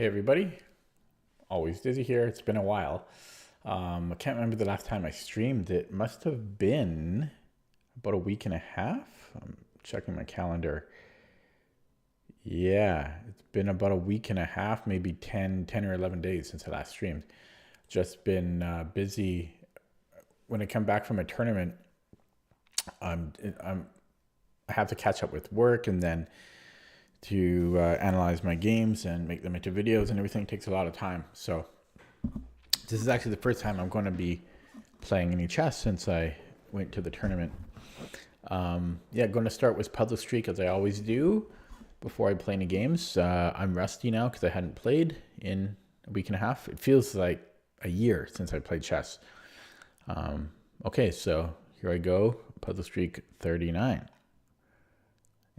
Hey everybody, always Dizzy here. It's been a while. I can't remember the last time I streamed. It must have been about a week and a half. I'm checking my calendar. Yeah, it's been about a week and a half, maybe 10 or 11 days since I last streamed. Just been busy. When I come back from a tournament, I'm, I'm, I have to catch up with work and then to analyze my games and make them into videos and everything takes a lot of time. So this is actually the first time I'm going to be playing any chess since I went to the tournament. Yeah, going to start with Puzzle Streak as I always do before I play any games. I'm rusty now because I hadn't played in a week and a half. It feels like a year since I played chess. Okay, so here I go. Puzzle Streak 39.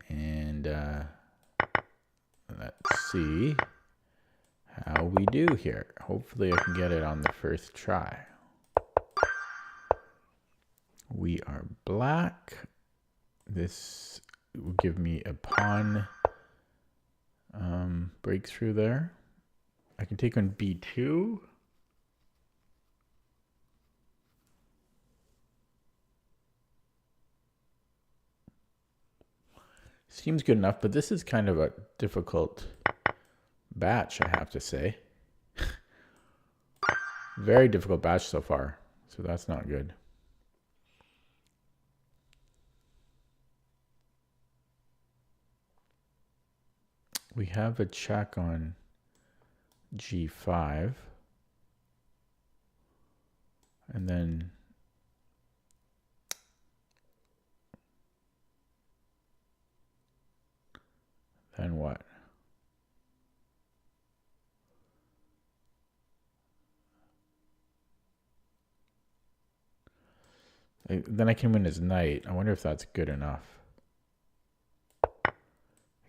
And let's see how we do here. Hopefully I can get it on the first try. We are black. This will give me a pawn breakthrough there. I can take on b2. Seems good enough, but this is kind of a difficult batch, I have to say. Very difficult batch so far, so that's not good. We have a check on g5. And then what? Then I can win his knight. I wonder if that's good enough.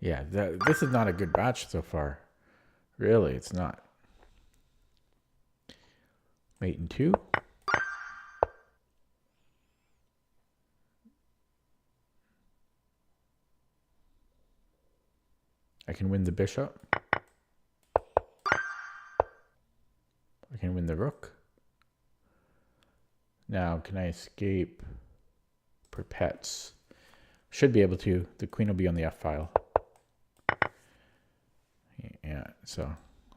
Yeah, this is not a good batch so far. Really, it's not. Mate in 2. I can win the bishop. I can win the rook. Now, can I escape perpets? Should be able to. The queen will be on the F file. Yeah, so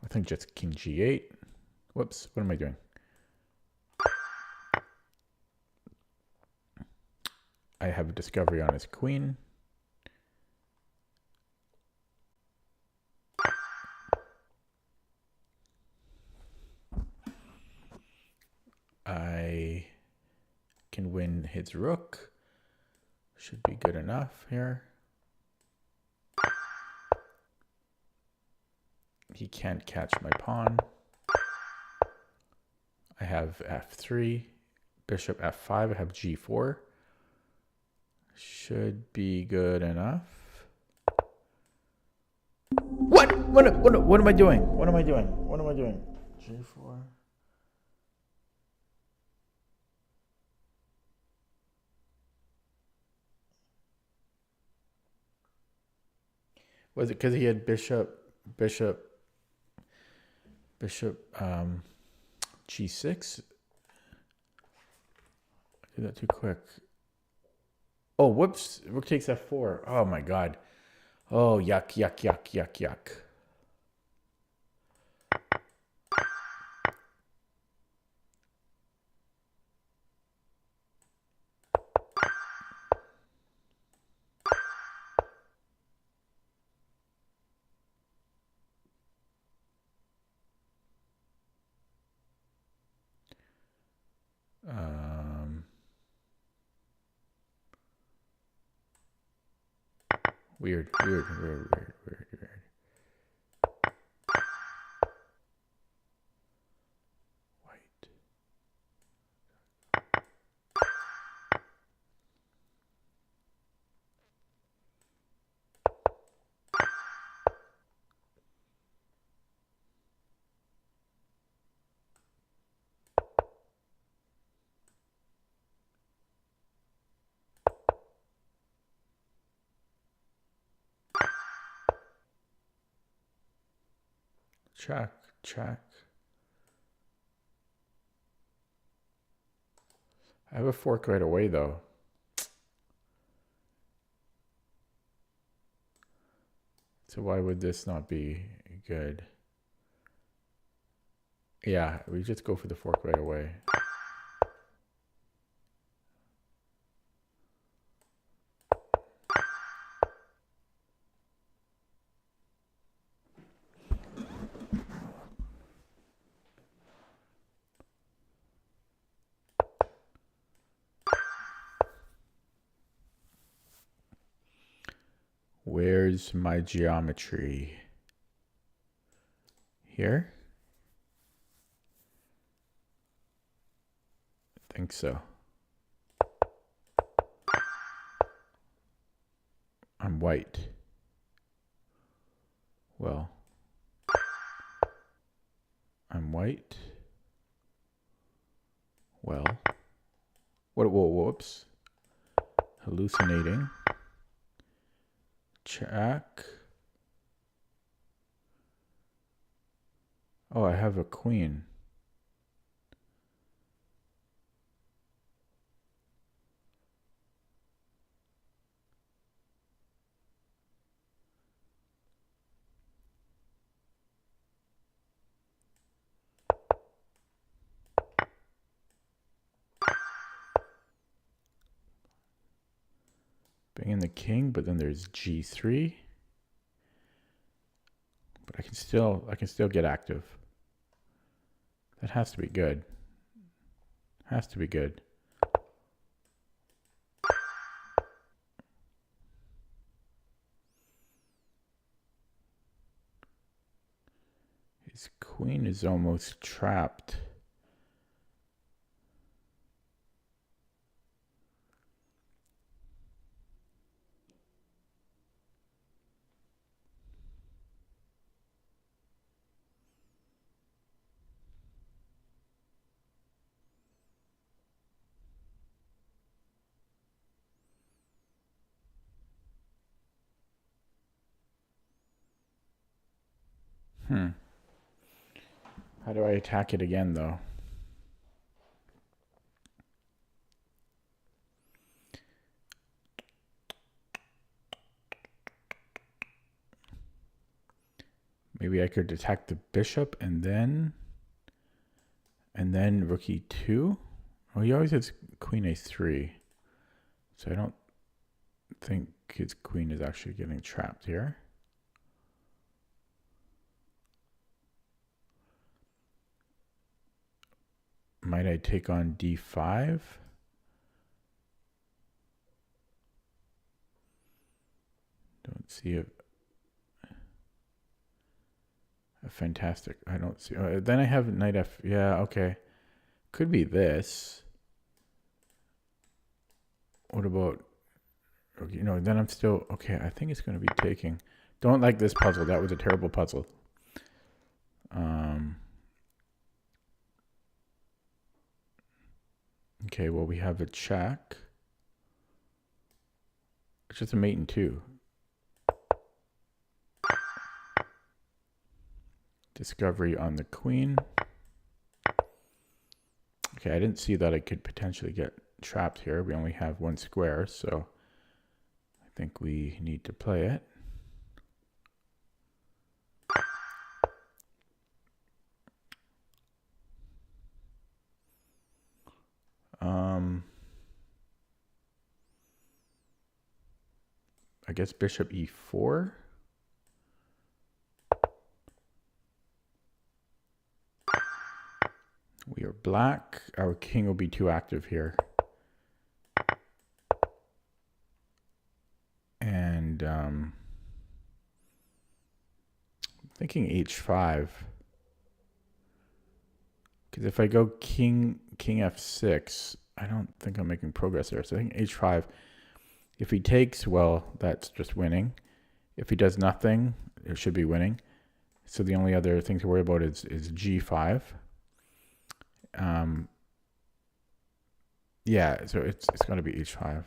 I think just king g8. Whoops, what am I doing? I have a discovery on his queen. I can win his rook. Should be good enough here. He can't catch my pawn. I have f3, bishop f5, I have g4. Should be good enough. What am I doing? What am I doing? What am I doing? g4. Was it because he had bishop g6? I did that too quick. Oh, whoops. Rook takes f4. Oh, my God. Oh, yuck, yuck, yuck, yuck, yuck. Weird. White. check, check. I have a fork right away, though. So why would this not be good? Yeah, we just go for the fork right away. Where's my geometry? Here? I think so. I'm white. Well, I'm white. Well, whoops. Hallucinating. Check. Oh, I have a queen. Bring in the king, but then there's g3. But I can still get active. That has to be good. Has to be good. His queen is almost trapped. How do I attack it again, though? Maybe I could attack the bishop and then rook e2. Oh, he always has queen a3. So I don't think his queen is actually getting trapped here. Might I take on d5? Don't see a fantastic. I don't see. Then I have knight f. Yeah, okay. Could be this. What about? Okay, no, then I'm still okay. I think it's going to be taking. Don't like this puzzle. That was a terrible puzzle. Okay, well, we have a check. It's just a mate and two. Discovery on the queen. Okay, I didn't see that I could potentially get trapped here. We only have one square, so I think we need to play it. I guess bishop e4. We are black. Our king will be too active here. And thinking h5. Because if I go king f6, I don't think I'm making progress there. So I think h5. If he takes, well, that's just winning. If he does nothing, it should be winning. So the only other thing to worry about is g5. Yeah, so it's going to be h5.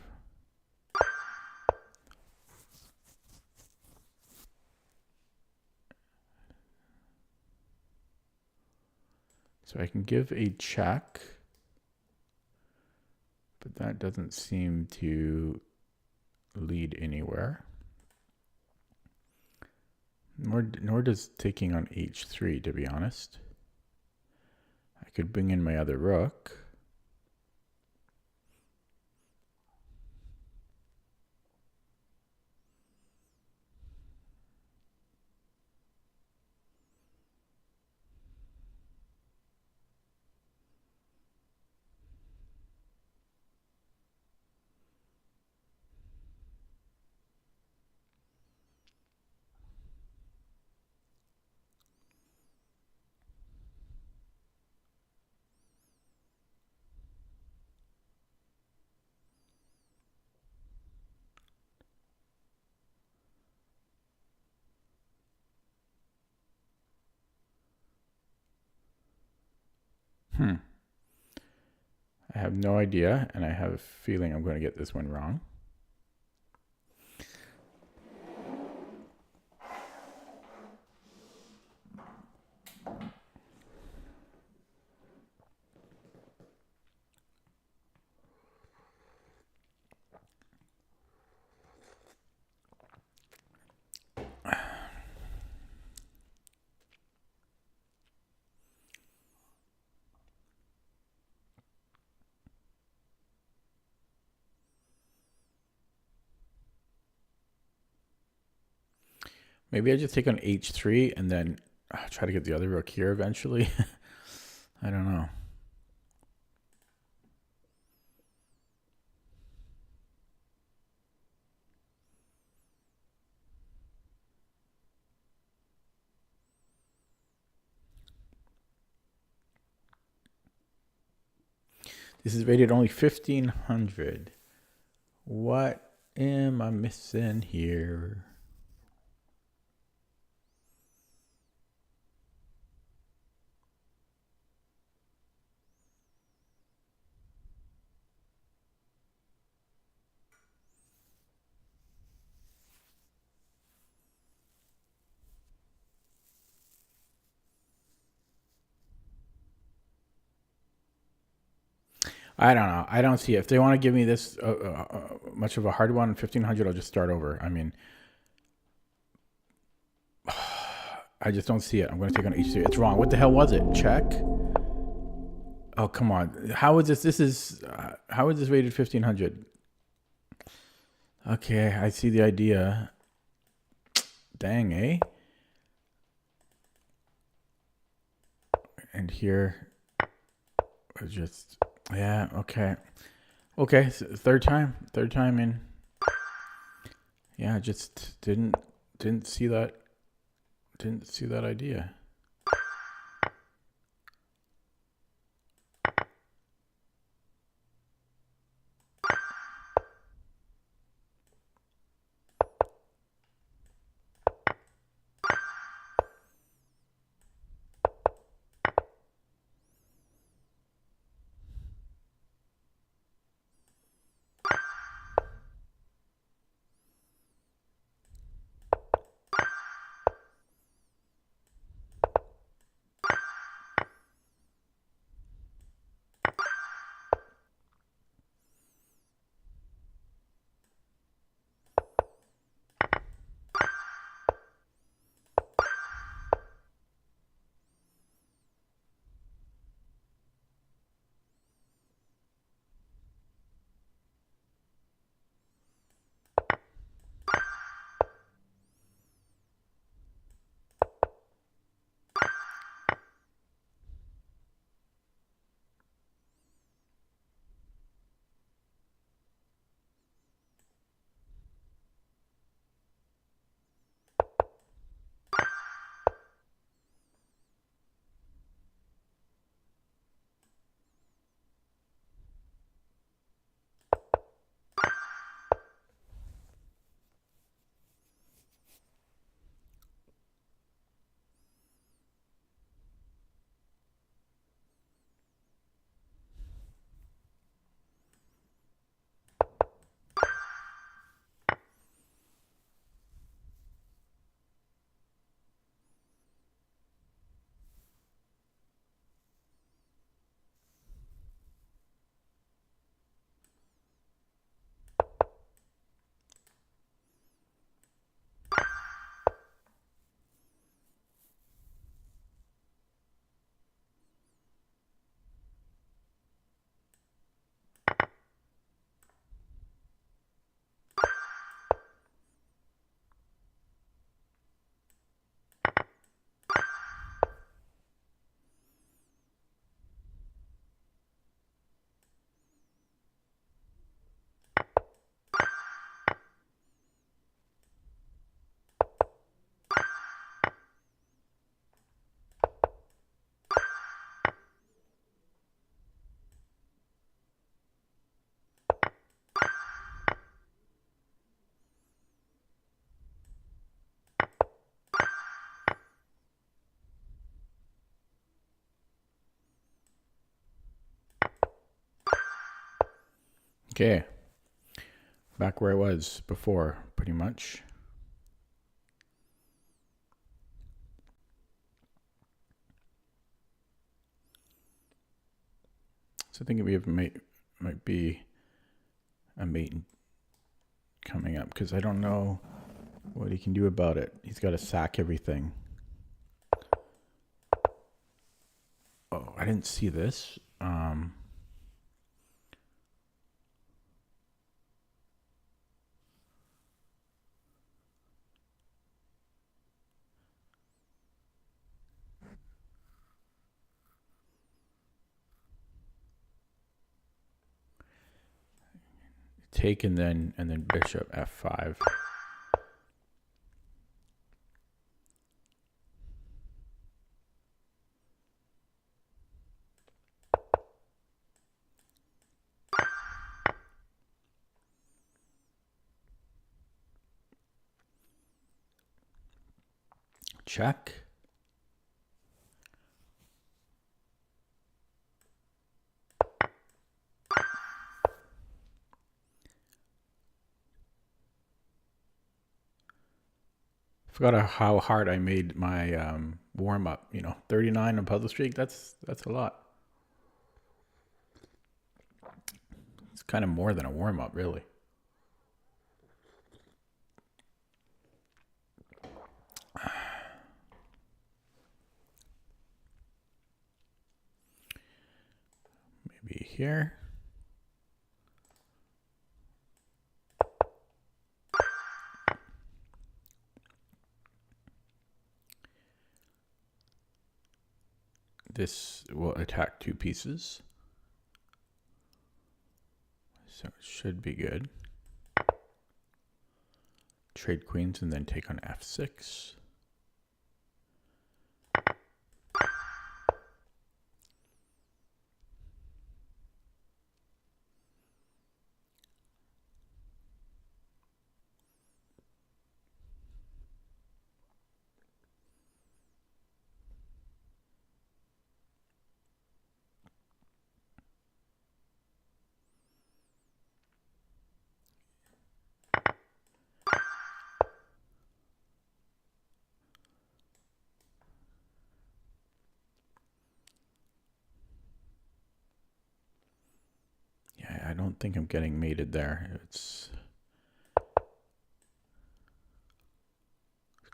So I can give a check, but that doesn't seem to lead anywhere. Nor does taking on h3, to be honest. I could bring in my other rook. I have no idea, and I have a feeling I'm going to get this one wrong. Maybe I just take on h3 and then try to get the other rook here eventually. I don't know. This is rated only 1500. What am I missing here? I don't know. I don't see it. If they want to give me this much of a hard one, 1500, I'll just start over. I mean, I just don't see it. I'm going to take on h3. It's wrong. What the hell was it? Check? Oh, come on. How is this? How is this rated 1500? Okay, I see the idea. Dang, eh? And here, just, yeah, okay. Okay, so third time in. Yeah, just didn't see that. Didn't see that idea. Okay, back where I was before, pretty much. So I think we have might be a mate coming up because I don't know what he can do about it. He's got to sack everything. Oh, I didn't see this. Take and then bishop f5. Check. Forgot how hard I made my warm up. 39 on puzzle streak. That's a lot. It's kind of more than a warm up, really. Maybe here. This will attack two pieces. So it should be good. Trade queens and then take on f6. I don't think I'm getting mated there. It's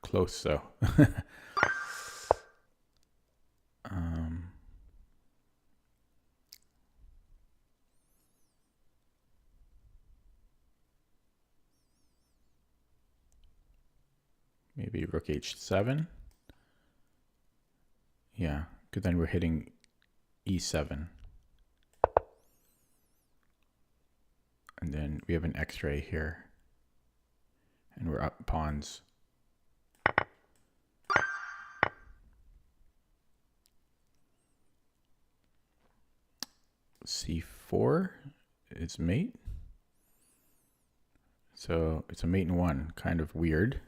close though. Maybe rook h7. Yeah, because then we're hitting e7. And then we have an x-ray here. And we're up pawns. c4 is mate. So it's a mate in one. Kind of weird.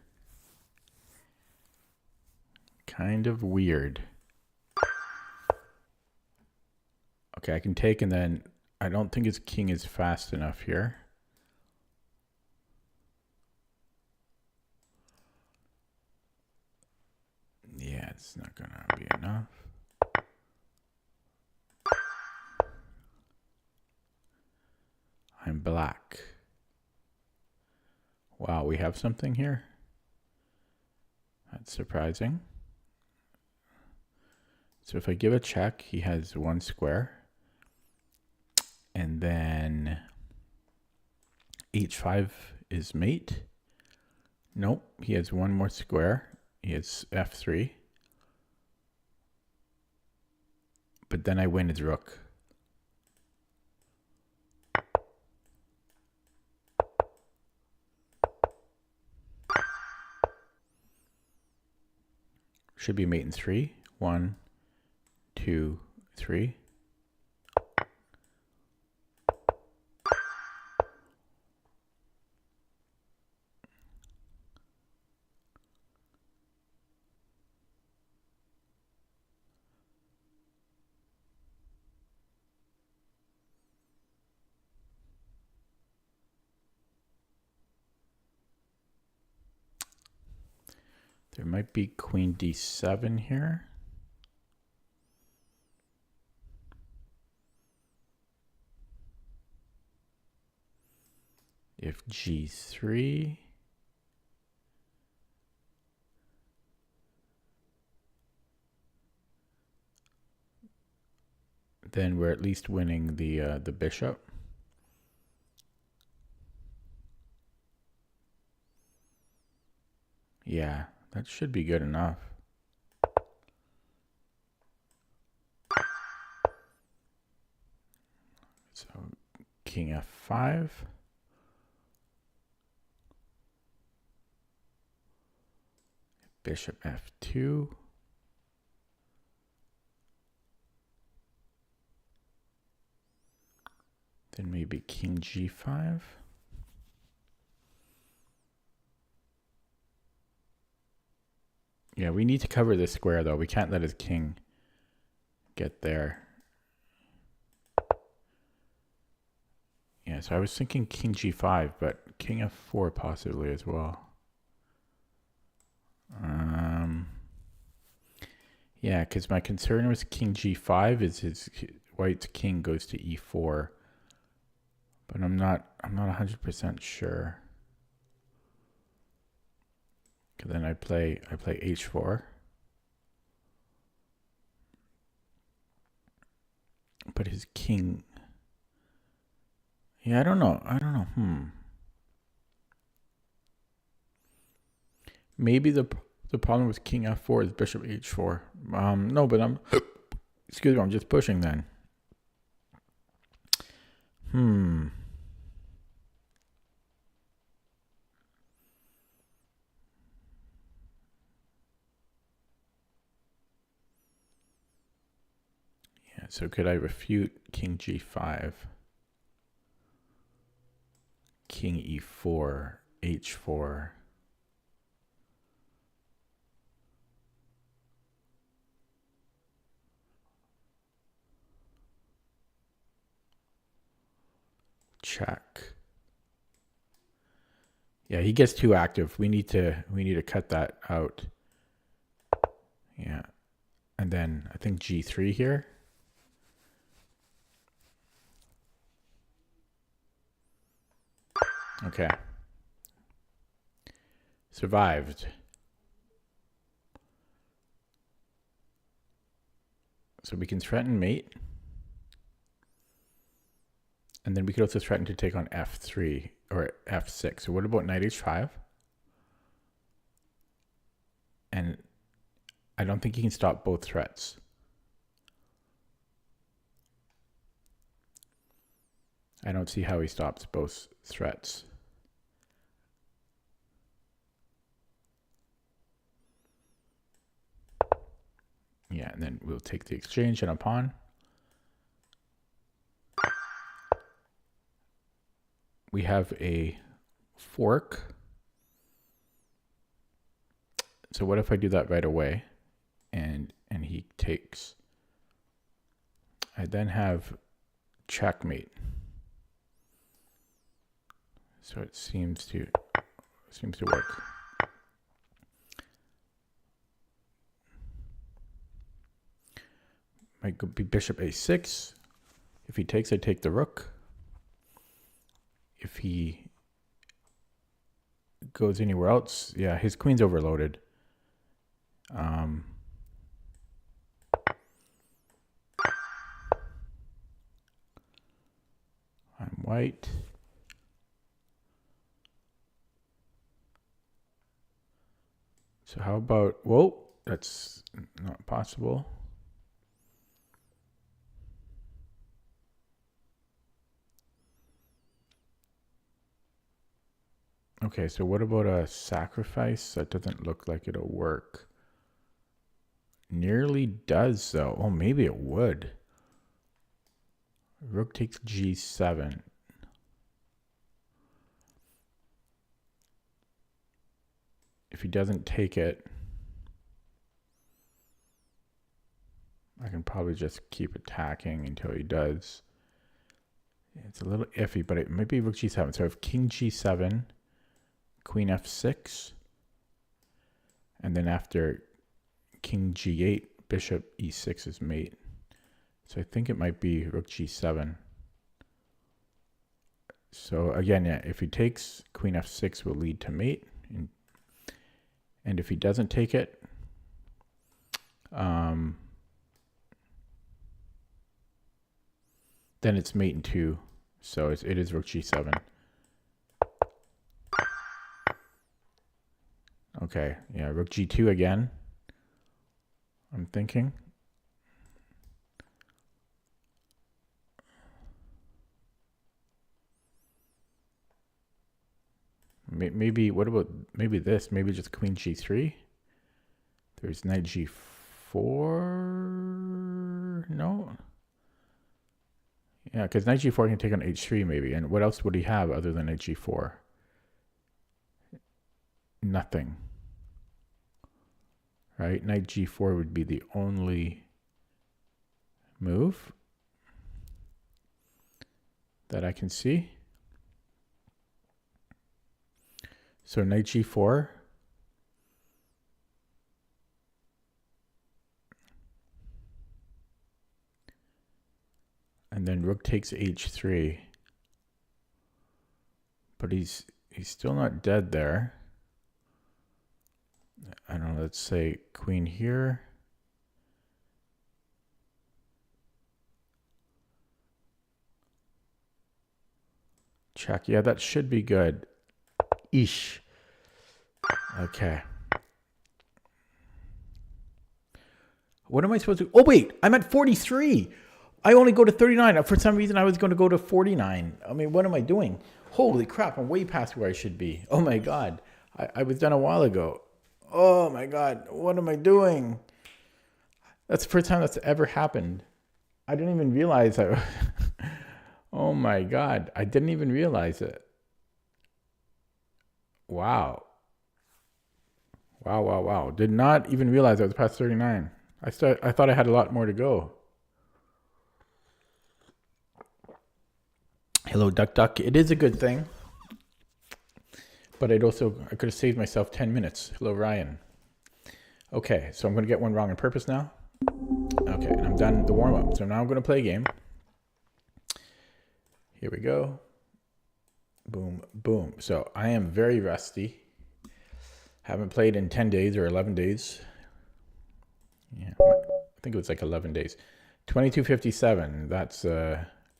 Kind of weird. Okay, I can take and then I don't think his king is fast enough here. Yeah, it's not gonna be enough. I'm black. Wow, we have something here. That's surprising. So if I give a check, he has one square. And then h5 is mate. Nope, he has one more square. He has f3. But then I win his rook. Should be mate in 3. 1, 2, 3. There might be queen d7 here. If g3, then we're at least winning the bishop. Yeah, that should be good enough. So king f5. Bishop f2. Then maybe king g5. Yeah, we need to cover this square though. We can't let his king get there. Yeah, so I was thinking king g5, but king f4 possibly as well. Yeah, because my concern with king g5 is his white's king goes to e4, but I'm not 100% sure. Because then I play h4, but his king. Yeah, I don't know. Maybe the problem with king f4 is bishop h4. No, but excuse me, I'm just pushing then. Yeah, so could I refute king g5? King e4, h4. Check. Yeah, he gets too active. We need to cut that out. Yeah. And then I think g3 here. Okay. Survived. So we can threaten mate. And then we could also threaten to take on f3 or f6. So what about knight h5? And I don't think he can stop both threats. I don't see how he stops both threats. Yeah, and then we'll take the exchange and a pawn. We have a fork. So what if I do that right away and he takes? I then have checkmate. So it seems to work. Might be bishop a6. If he takes, I take the rook. If he goes anywhere else, yeah, his queen's overloaded. I'm white. So how about, whoa, that's not possible. Okay, so what about a sacrifice? That doesn't look like it'll work. Nearly does though. Oh, maybe it would. Rook takes g7. If he doesn't take it, I can probably just keep attacking until he does. It's a little iffy, but it might be rook g7. So I have king g7, queen f6. And then after king g8, bishop e6 is mate. So I think it might be rook g7. So again, yeah, if he takes, queen f6 will lead to mate. And if he doesn't take it, then it's mate in 2. So it is rook g7. Okay, yeah, rook g2 again. I'm thinking. Maybe, what about, maybe this? Maybe just queen g3? There's knight g4? No? Yeah, because knight g4 can take on h3 maybe. And what else would he have other than knight g4? Nothing. Right? Knight g4 would be the only move that I can see. So knight g4. And then rook takes h3. But he's still not dead there. I don't know, let's say queen here. Check. Yeah, that should be good. Eesh. Okay. What am I supposed to... Oh, wait. I'm at 43. I only go to 39. For some reason, I was going to go to 49. I mean, what am I doing? Holy crap. I'm way past where I should be. Oh, my God. I was done a while ago. Oh, my God. What am I doing? That's the first time that's ever happened. I didn't even realize I... Oh, my God. I didn't even realize it. Wow. Wow. Did not even realize I was past 39. I thought I had a lot more to go. Hello, Duck. It is a good thing. But I could have saved myself 10 minutes. Hello, Ryan. Okay, so I'm going to get one wrong on purpose now. Okay, and I'm done the warm-up. So now I'm going to play a game. Here we go. Boom, boom. So I am very rusty. Haven't played in 10 days or 11 days. Yeah, I think it was like 11 days. 2257. That's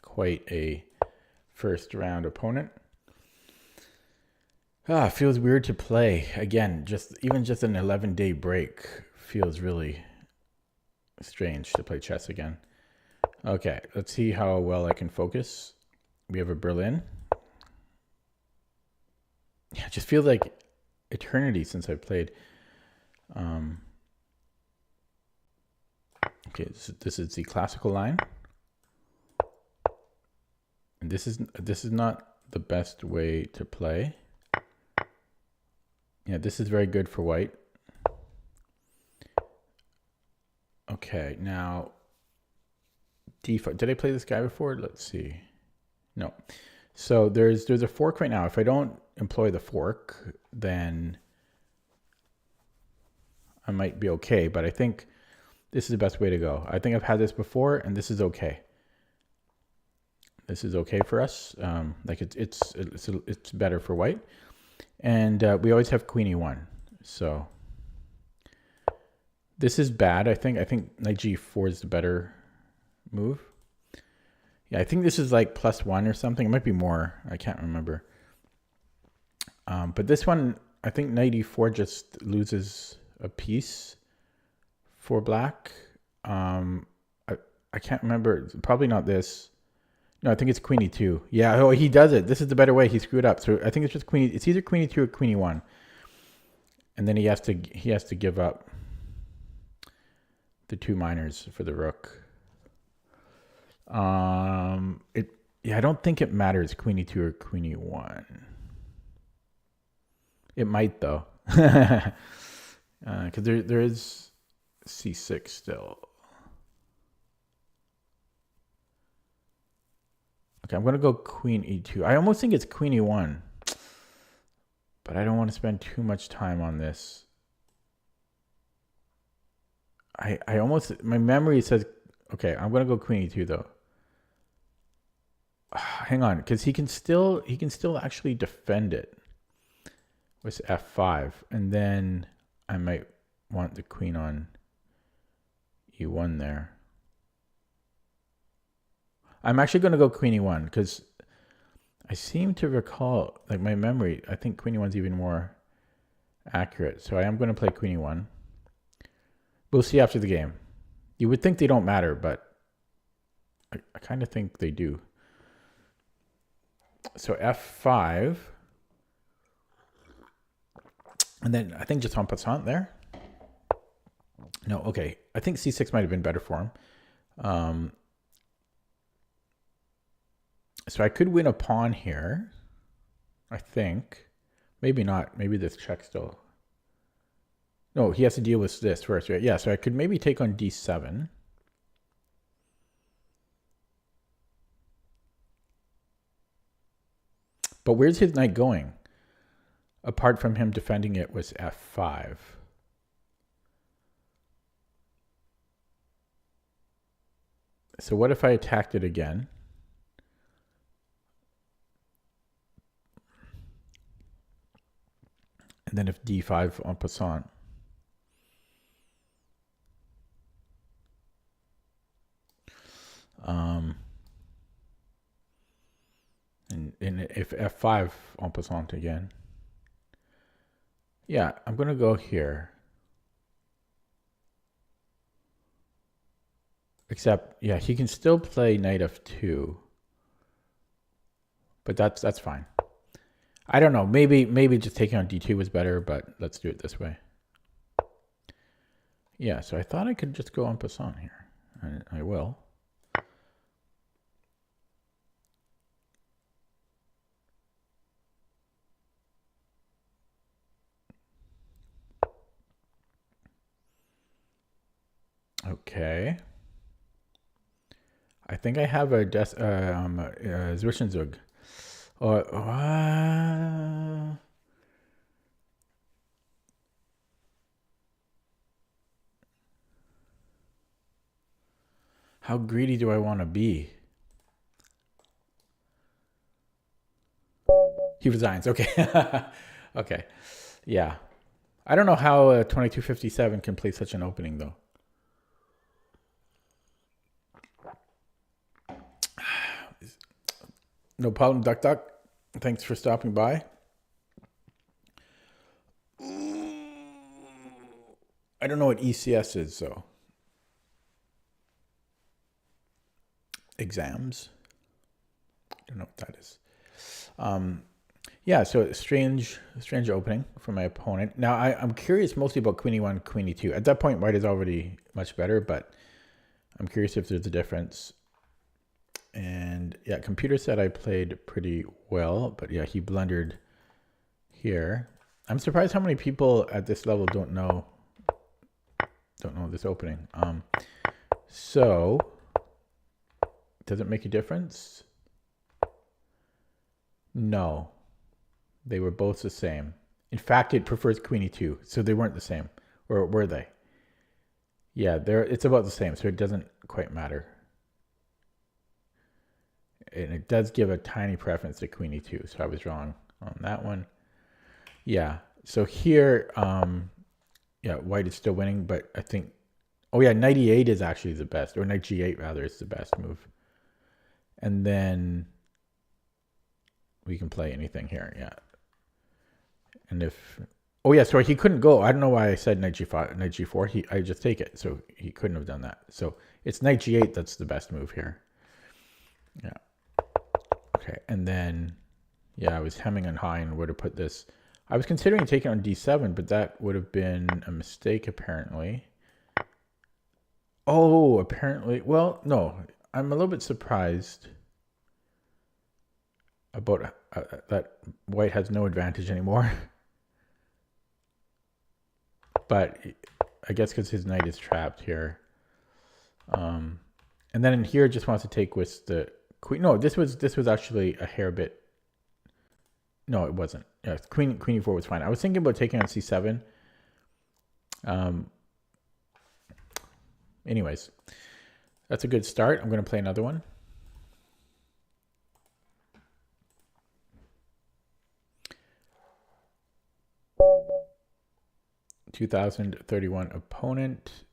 quite a first round opponent. It feels weird to play again. Even just an 11-day break feels really strange to play chess again. Okay, let's see how well I can focus. We have a Berlin. Yeah, it just feels like eternity since I've played. Okay, this is the classical line, and this is not the best way to play. Yeah, this is very good for white. Okay, now d5. Did I play this guy before? Let's see. No. So there's a fork right now. If I don't employ the fork, then I might be okay. But I think this is the best way to go. I think I've had this before, and this is okay. This is okay for us. Like it's better for white. And we always have queen e1. So this is bad, I think. I think knight g4 is the better move. Yeah, I think this is like +1 or something. It might be more. I can't remember. But this one, I think knight e4 just loses a piece for black. I can't remember. Probably not this. No, I think it's queen e2. Yeah, oh, he does it. This is the better way. He screwed up. So I think it's just queen. It's either queen e2 or queen e1. And then he has to give up the 2 minors for the rook. Yeah, I don't think it matters queen e2 or queen e1. It might though, because there is c6 still. Okay, I'm gonna go queen e2. I almost think it's queen e1, but I don't want to spend too much time on this. I almost, my memory says, okay, I'm going to go queen e2 though. Hang on, because he can still actually defend it with f5, and then I might want the queen on e1 there. I'm actually going to go queen e1 because I seem to recall, like my memory, I think queen e1 is even more accurate. So I am going to play queen e1. We'll see after the game. You would think they don't matter, but I kind of think they do. So f5. And then I think just en passant there. No, okay. I think c6 might have been better for him. So I could win a pawn here, I think. Maybe not. Maybe this check still. No, he has to deal with this first, right? Yeah, so I could maybe take on d7. But where's his knight going? Apart from him defending it with f5. So what if I attacked it again? And then if d5 en passant. And if f5 en passant again. Yeah, I'm going to go here. Except, yeah, he can still play knight f2. But that's fine. I don't know. Maybe just taking on d2 was better, but let's do it this way. Yeah, so I thought I could just go en passant here. I will. Okay. I think I have a Zwischenzug. How greedy do I want to be? He resigns. Okay. Okay. Yeah. I don't know how 2257 can play such an opening, though. No problem, Duck Duck. Thanks for stopping by. I don't know what ECS is, though. Exams. I don't know what that is. Yeah, so strange opening for my opponent. Now, I'm curious mostly about queen e1, queen e2. At that point, white is already much better, but I'm curious if there's a difference. And yeah, computer said I played pretty well, but yeah, he blundered here. I'm surprised how many people at this level don't know this opening. So does it make a difference? No, they were both the same. In fact, it prefers queen e2, so they weren't the same, or were they? Yeah, it's about the same, so it doesn't quite matter. And it does give a tiny preference to queen e2, so I was wrong on that one. Yeah, so here, yeah, white is still winning, but I think, oh yeah, knight e8 is actually the best, or knight g8 rather is the best move. And then we can play anything here, yeah. And if, oh yeah, sorry, he couldn't go. I don't know why I said knight g5, knight g4. I just take it, so he couldn't have done that. So it's knight g8 that's the best move here. Yeah. Okay, and then, yeah, I was hemming and hawing where to put this. I was considering taking on d7, but that would have been a mistake, apparently. Oh, apparently. Well, no, I'm a little bit surprised about that white has no advantage anymore. But I guess because his knight is trapped here. And then in here, just wants to take with the queen. No, this was actually a hair bit. No, it wasn't. Yeah, queen e4 was fine. I was thinking about taking on c7. anyways, that's a good start. I'm going to play another one. $2,031 opponent.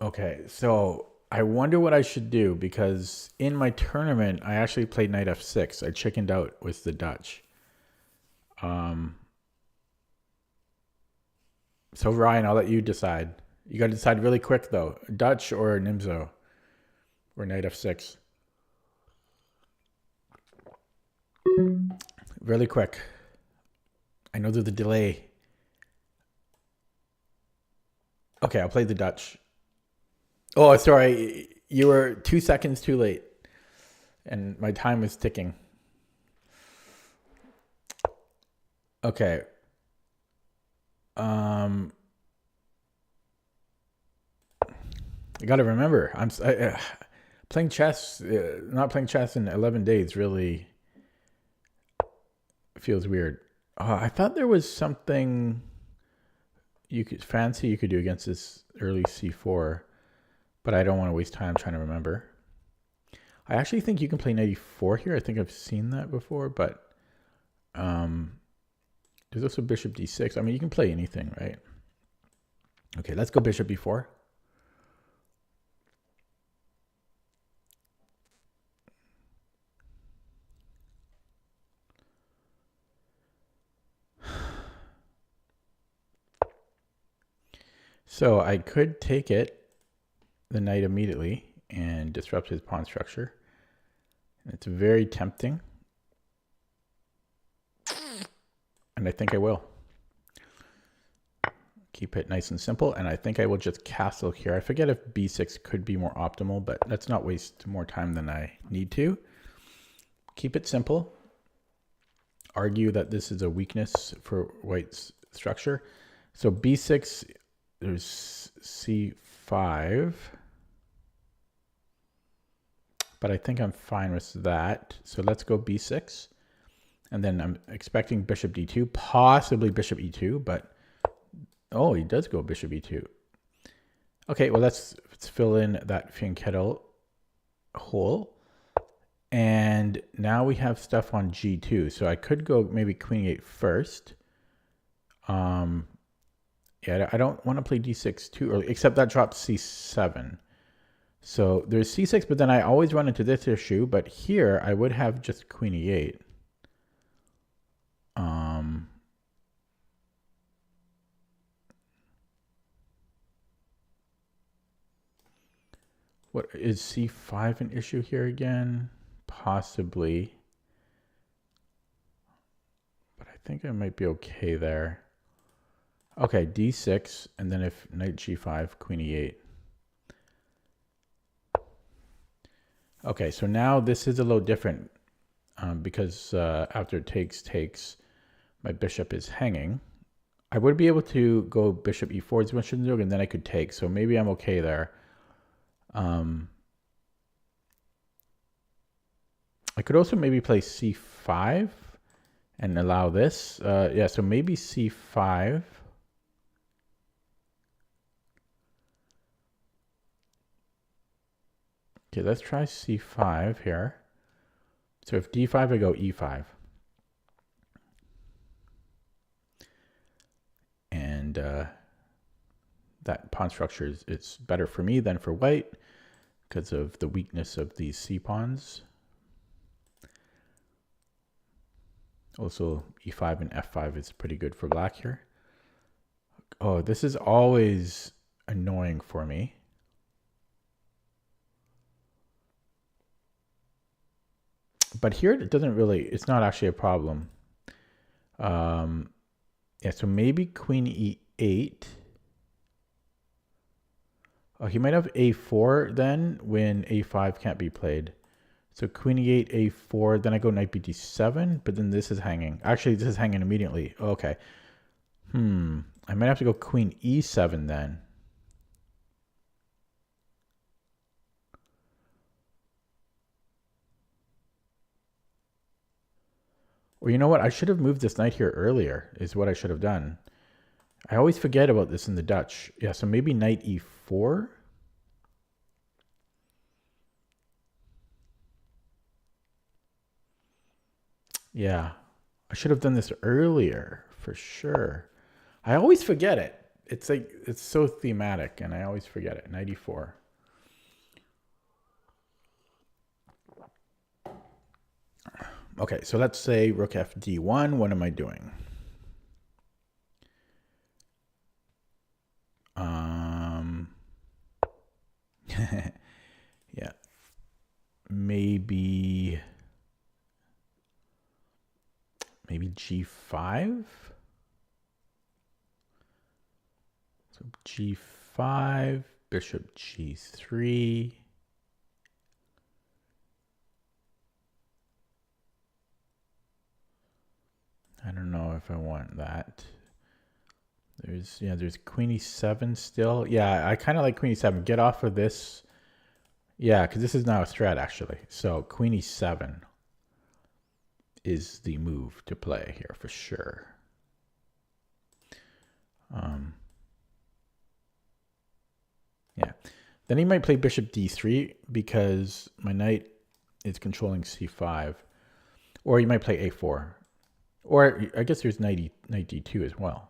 Okay, so I wonder what I should do, because in my tournament, I actually played knight f6. I chickened out with the Dutch. So Ryan, I'll let you decide. You got to decide really quick though. Dutch or Nimzo or knight f6. Really quick. I know there's a delay. Okay, I'll play the Dutch. Oh, sorry. You were 2 seconds too late. And my time was ticking. Okay. I got to remember. Playing chess, not playing chess in 11 days really feels weird. I thought there was something you could do against this early c4, but I don't want to waste time trying to remember. I actually think you can play knight e4 here. I think I've seen that before, but there's also bishop d6. I mean, you can play anything, right? Okay, let's go bishop e4. So I could take the knight immediately and disrupt his pawn structure. It's very tempting. And I think I will. Keep it nice and simple. And I think I will just castle here. I forget if b6 could be more optimal, but let's not waste more time than I need to. Keep it simple. Argue that this is a weakness for white's structure. So b6, there's c5. But I think I'm fine with that. So let's go b6. And then I'm expecting bishop d2, possibly bishop e2, but oh, he does go bishop e2. Okay, well, let's fill in that Fianchetto hole. And now we have stuff on g2. So I could go maybe queen e8 first. Yeah, I don't want to play d6 too early, except that drops c7. So there's c6, but then I always run into this issue. But here I would have just queen e8. What is c5 an issue here again? Possibly. But I think I might be okay there. Okay, d6, and then if knight g5, queen e8. Okay, so now this is a little different because after takes, my bishop is hanging. I would be able to go bishop e4, and then I could take. So maybe I'm okay there. I could also maybe play c5 and allow this. Yeah, so maybe c5. Okay, let's try c5 here. So if d5, I go e5. And that pawn structure it's better for me than for white because of the weakness of these c-pawns. Also, e5 and f5 is pretty good for black here. Oh, this is always annoying for me. But here it doesn't really, it's not actually a problem. Yeah, so maybe queen e8. Oh, he might have a4 then when a5 can't be played. So queen e8, a4, then I go knight bd7, but then this is hanging. Actually, this is hanging immediately. Okay. I might have to go queen e7 then. Or you know what? I should have moved this knight here earlier, is what I should have done. I always forget about this in the Dutch. Yeah, so maybe knight e4. Yeah, I should have done this earlier for sure. I always forget it. It's like, it's so thematic and I always forget it. Knight e4. Okay, so let's say rook fd1. What am I doing? Yeah, maybe g5. So g5, bishop g3. I don't know if I want that. There's queen e7 still. Yeah, I kind of like queen e7. Get off of this. Yeah, because this is now a threat, actually. So queen e7 is the move to play here for sure. Yeah. Then he might play bishop d3 because my knight is controlling c5. Or he might play a4. Or I guess there's knight d2 as well.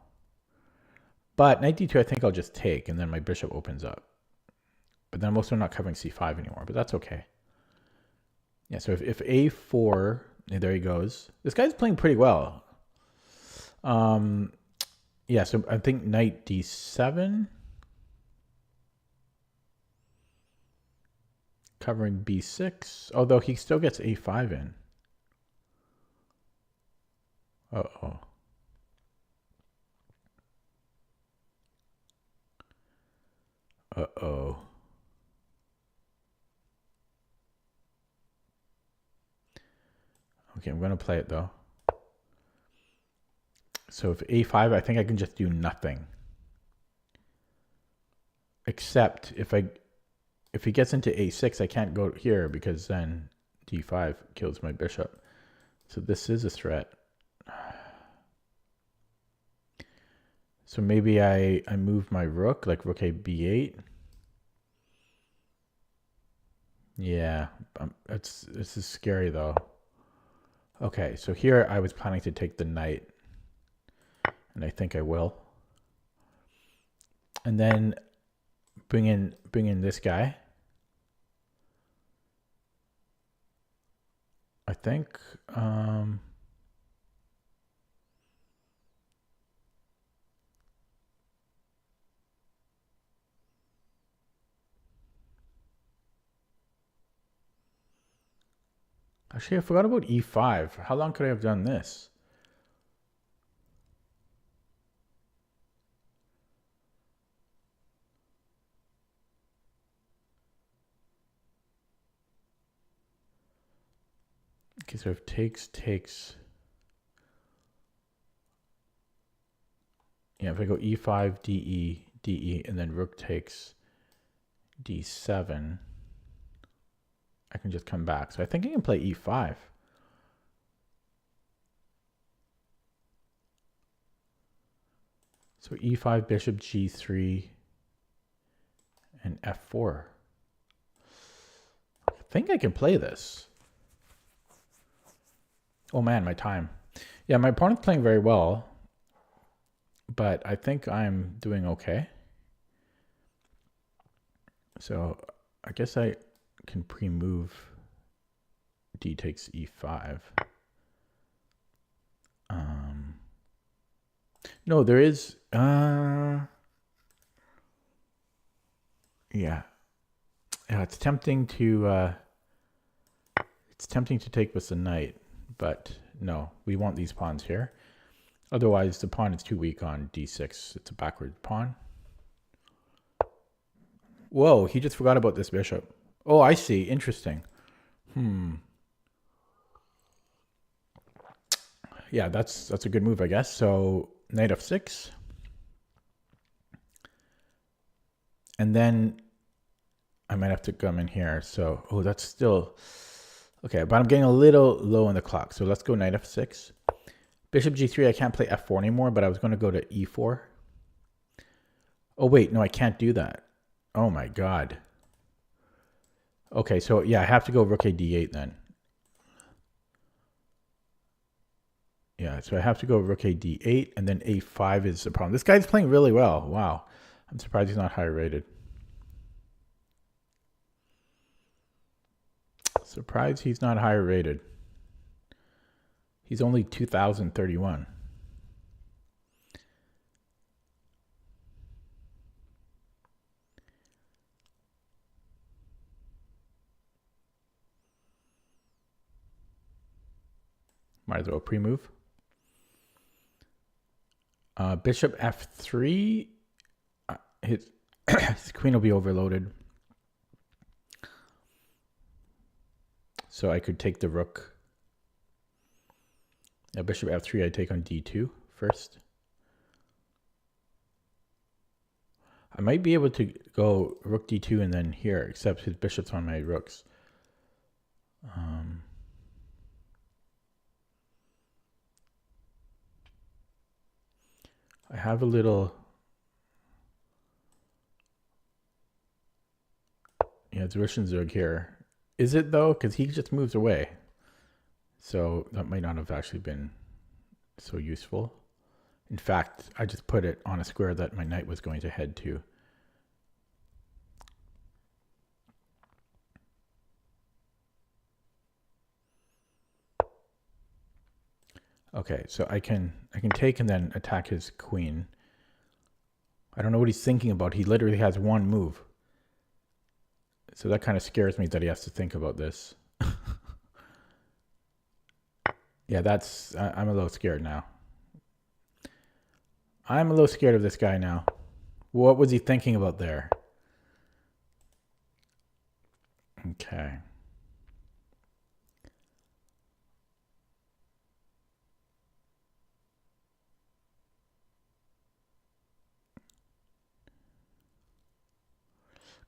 But knight d2 I think I'll just take, and then my bishop opens up. But then I'm also not covering c5 anymore, but that's okay. Yeah, so if a4, there he goes. This guy's playing pretty well. Yeah, so I think knight d7. Covering b6, although he still gets a5 in. Uh-oh. Uh-oh. Okay, I'm going to play it, though. So if a5, I think I can just do nothing. Except if he gets into a6, I can't go here because then d5 kills my bishop. So this is a threat. So maybe I move my rook, like rook a b8. Yeah, this is scary though. Okay, so here I was planning to take the knight, and I think I will. And then bring in this guy. I think actually I forgot about e5. How long could I have done this? Okay, so if takes. Yeah, if I go e5, de, and then rook takes d7, I can just come back. So I think I can play e5. So e5, bishop g3, and f4. I think I can play this. Oh man, my time. Yeah, my opponent's playing very well, but I think I'm doing okay. So I guess I can pre-move d takes e5. No, there is yeah, it's tempting to take with the knight, but no, we want these pawns here. Otherwise the pawn is too weak on d6. It's a backward pawn. Whoa, he just forgot about this bishop. Oh, I see. Interesting. Yeah, that's a good move, I guess. So knight f6. And then I might have to come in here. So, oh, that's still... Okay, but I'm getting a little low on the clock. So let's go knight f6. Bishop g3, I can't play f4 anymore, but I was going to go to e4. Oh, wait, no, I can't do that. Oh my God. Okay, so yeah, I have to go rook a d8 then. Yeah, so I have to go rook a d8, and then a5 is the problem. This guy's playing really well. Wow. I'm surprised he's not higher rated. Surprised he's not higher rated. He's only 2031. Might as well pre-move. Bishop f3. His, his queen will be overloaded. So I could take the rook. Yeah, bishop f3, I take on d2 first. I might be able to go rook d2 and then here, except his bishop's on my rooks. I have a little... Yeah, it's Zug here. Is it though? Because he just moves away. So that might not have actually been so useful. In fact, I just put it on a square that my knight was going to head to. Okay, so I can take and then attack his queen. I don't know what he's thinking about. He literally has one move. So that kind of scares me that he has to think about this. Yeah, I'm a little scared now. I'm a little scared of this guy now. What was he thinking about there? Okay.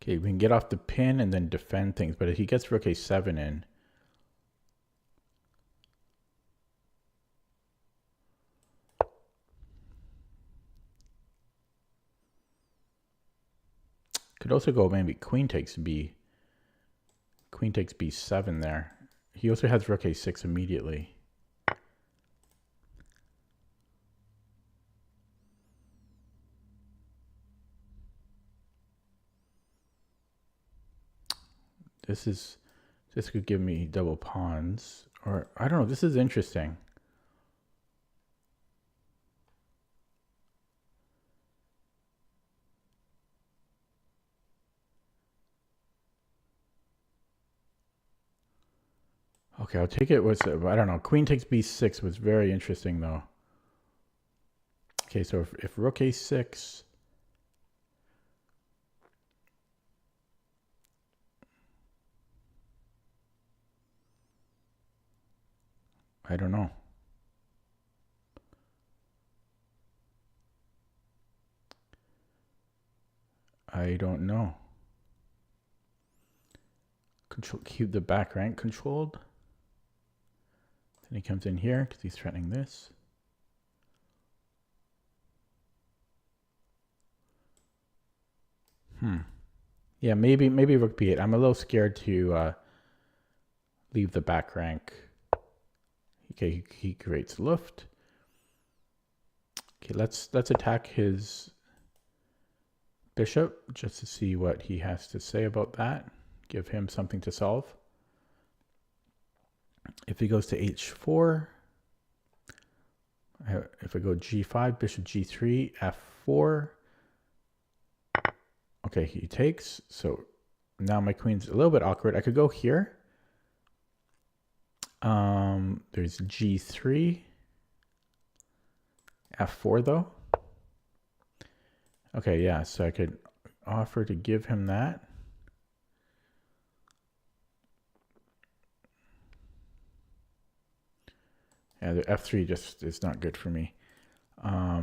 Okay, we can get off the pin and then defend things, but if he gets rook a7 in, could also go maybe queen takes b. Queen takes b7 there. He also has rook a6 immediately. This could give me double pawns, or I don't know. This is interesting. Okay, I'll take it. I don't know. Queen takes b6 was very interesting though. Okay, so if rook a6. I don't know. I don't know. Keep the back rank controlled. Then he comes in here because he's threatening this. Yeah, maybe rook b8. I'm a little scared to leave the back rank. Okay, he creates Luft. Okay, let's attack his bishop just to see what he has to say about that. Give him something to solve. If he goes to h4, if I go g5, bishop g3, f4. Okay, he takes. So now my queen's a little bit awkward. I could go here. There's g3, f4 though. Okay, yeah, so I could offer to give him that. Yeah, the f3 just is not good for me. I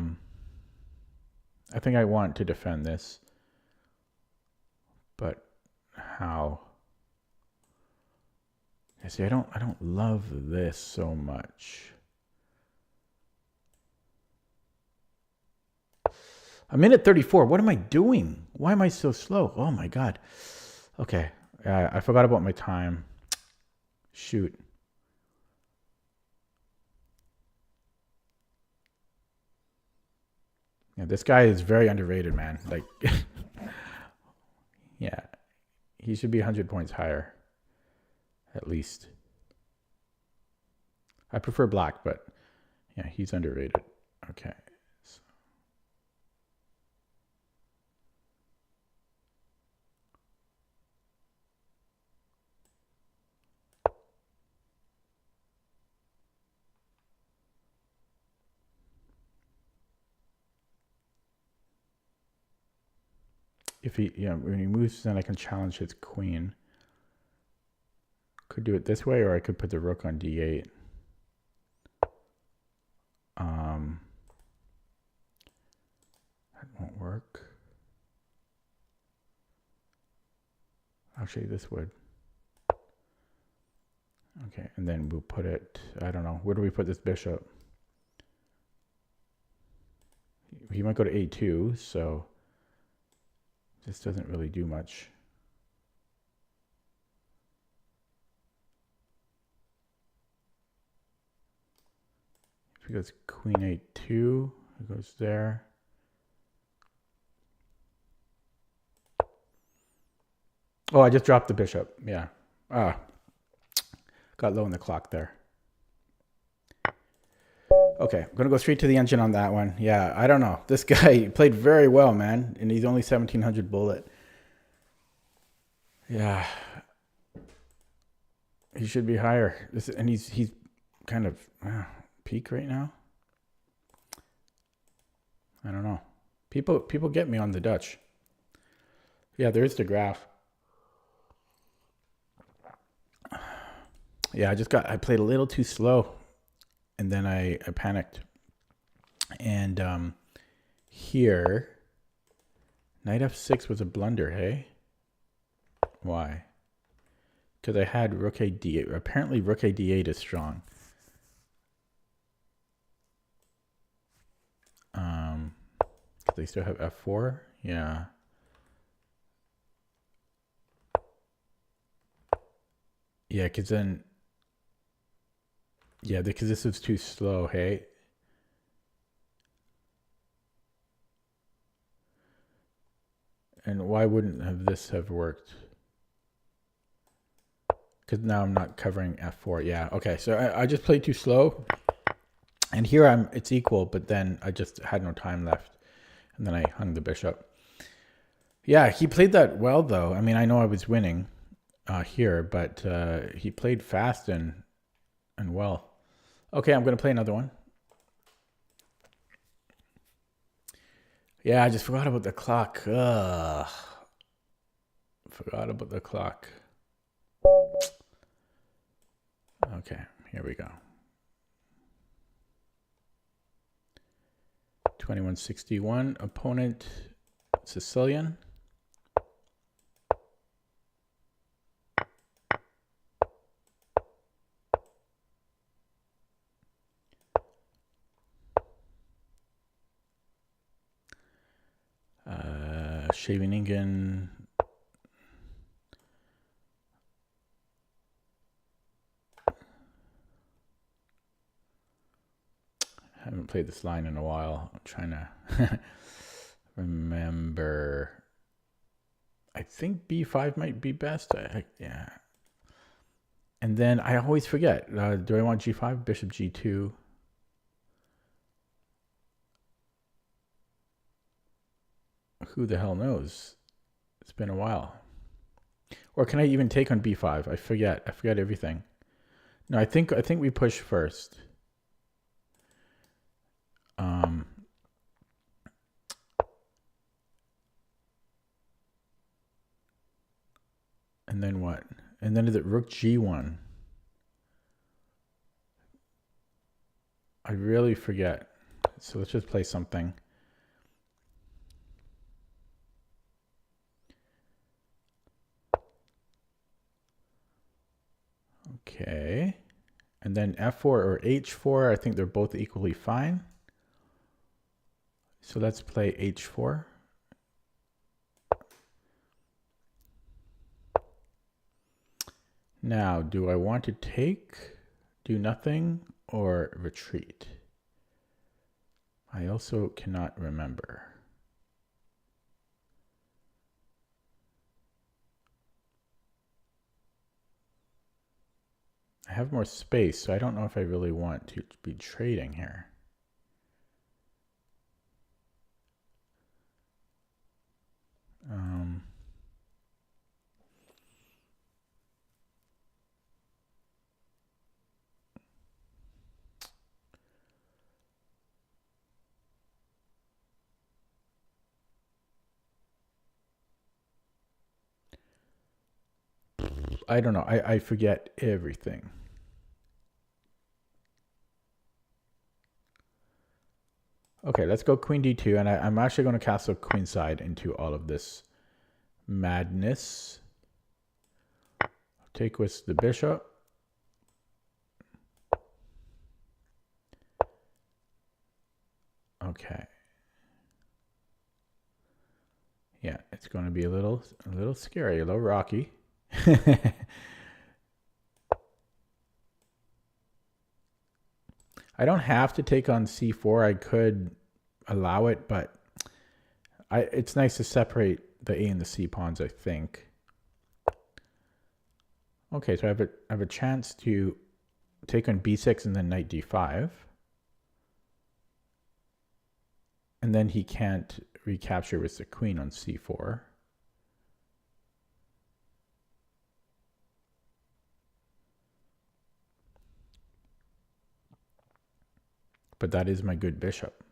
think I want to defend this, but how? I see. I don't love this so much. A minute 34. What am I doing? Why am I so slow? Oh my God. Okay. I forgot about my time. Shoot. Yeah, this guy is very underrated, man. Like, yeah, he should be 100 points higher, at least. I prefer black, but yeah, he's underrated. Okay. So, if he, yeah, when he moves, then I can challenge his queen. Could do it this way, or I could put the rook on d8. That won't work. Actually, this would. Okay, and then we'll put it, I don't know, where do we put this bishop? He might go to a2, so this doesn't really do much. If he goes queen a2, it goes there. Oh, I just dropped the bishop. Yeah. Got low in the clock there. Okay, I'm going to go straight to the engine on that one. Yeah, I don't know. This guy played very well, man, and he's only 1700 bullet. Yeah. He should be higher. And he's kind of peak right now. I don't know. People get me on the Dutch. Yeah, there's the graph. Yeah, I played a little too slow, and then I panicked. And here, knight f6 was a blunder, hey? Why? Because I had rook a d8. Apparently rook a d8 is strong. They still have f4? Yeah. Yeah, because then... Yeah, because this was too slow, hey? And why wouldn't this have worked? Because now I'm not covering f4. Yeah, okay. So I just played too slow. And here it's equal, but then I just had no time left. And then I hung the bishop. Yeah, he played that well, though. I mean, I know I was winning here, but he played fast and well. Okay, I'm going to play another one. Yeah, I just forgot about the clock. Ugh. Forgot about the clock. Okay, here we go. 2161, opponent Sicilian. Scheveningen. Haven't played this line in a while. I'm trying to remember. I think b5 might be best. Yeah. And then I always forget. Do I want g5? Bishop g2. Who the hell knows? It's been a while. Or can I even take on b5? I forget. I forget everything. No, I think we push first. And then what? And then is it rook g1? I really forget. So let's just play something. Okay. And then f4 or h4, I think they're both equally fine. So let's play h4. Now, do I want to take, do nothing, or retreat? I also cannot remember. I have more space, so I don't know if I really want to be trading here. I don't know. I forget everything. Okay, let's go queen d2, and I'm actually going to castle queenside into all of this madness. Take with the bishop. Okay. Yeah, it's going to be a little scary, a little rocky. I don't have to take on c4. I could allow it, but it's nice to separate the a and the c pawns, I think. Okay, so I have a chance to take on b6 and then knight d5. And then he can't recapture with the queen on c4. But that is my good bishop.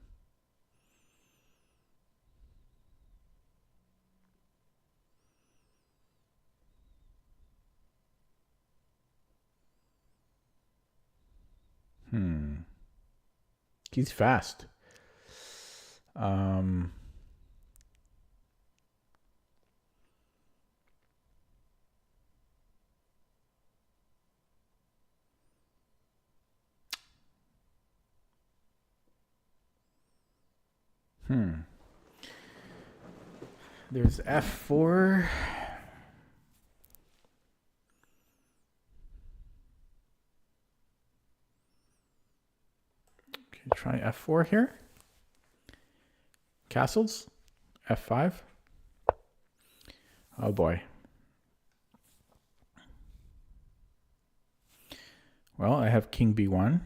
He's fast. There's f4. Okay, try f4 here. Castles. f5. Oh boy. Well, I have king b1.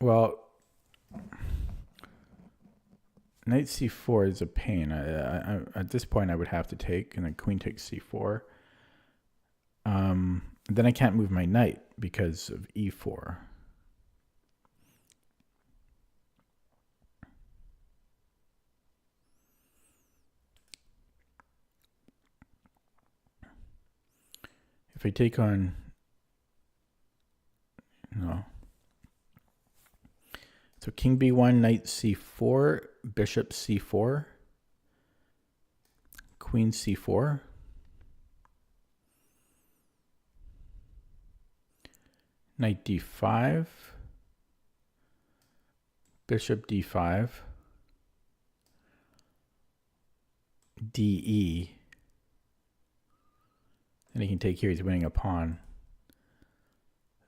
Well, knight c4 is a pain. At this point, I would have to take, and then queen takes c4. Then I can't move my knight because of e4. If I take on, no. So king b1, knight c4, bishop c4, queen c4. Knight d5, bishop d5, de. And he can take here, he's winning a pawn.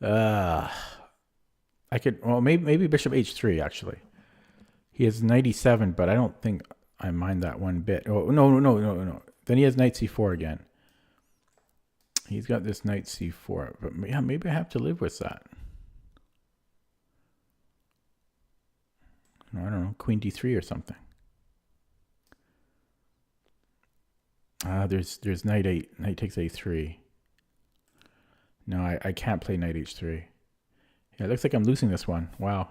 I could, well, maybe bishop h3, actually. He has knight e7, but I don't think I mind that one bit. Oh, no. Then he has knight c4 again. He's got this knight c4, but yeah, maybe I have to live with that. I don't know, queen d3 or something. There's knight 8. Knight takes a3. No, I can't play knight h3. Yeah, it looks like I'm losing this one. Wow.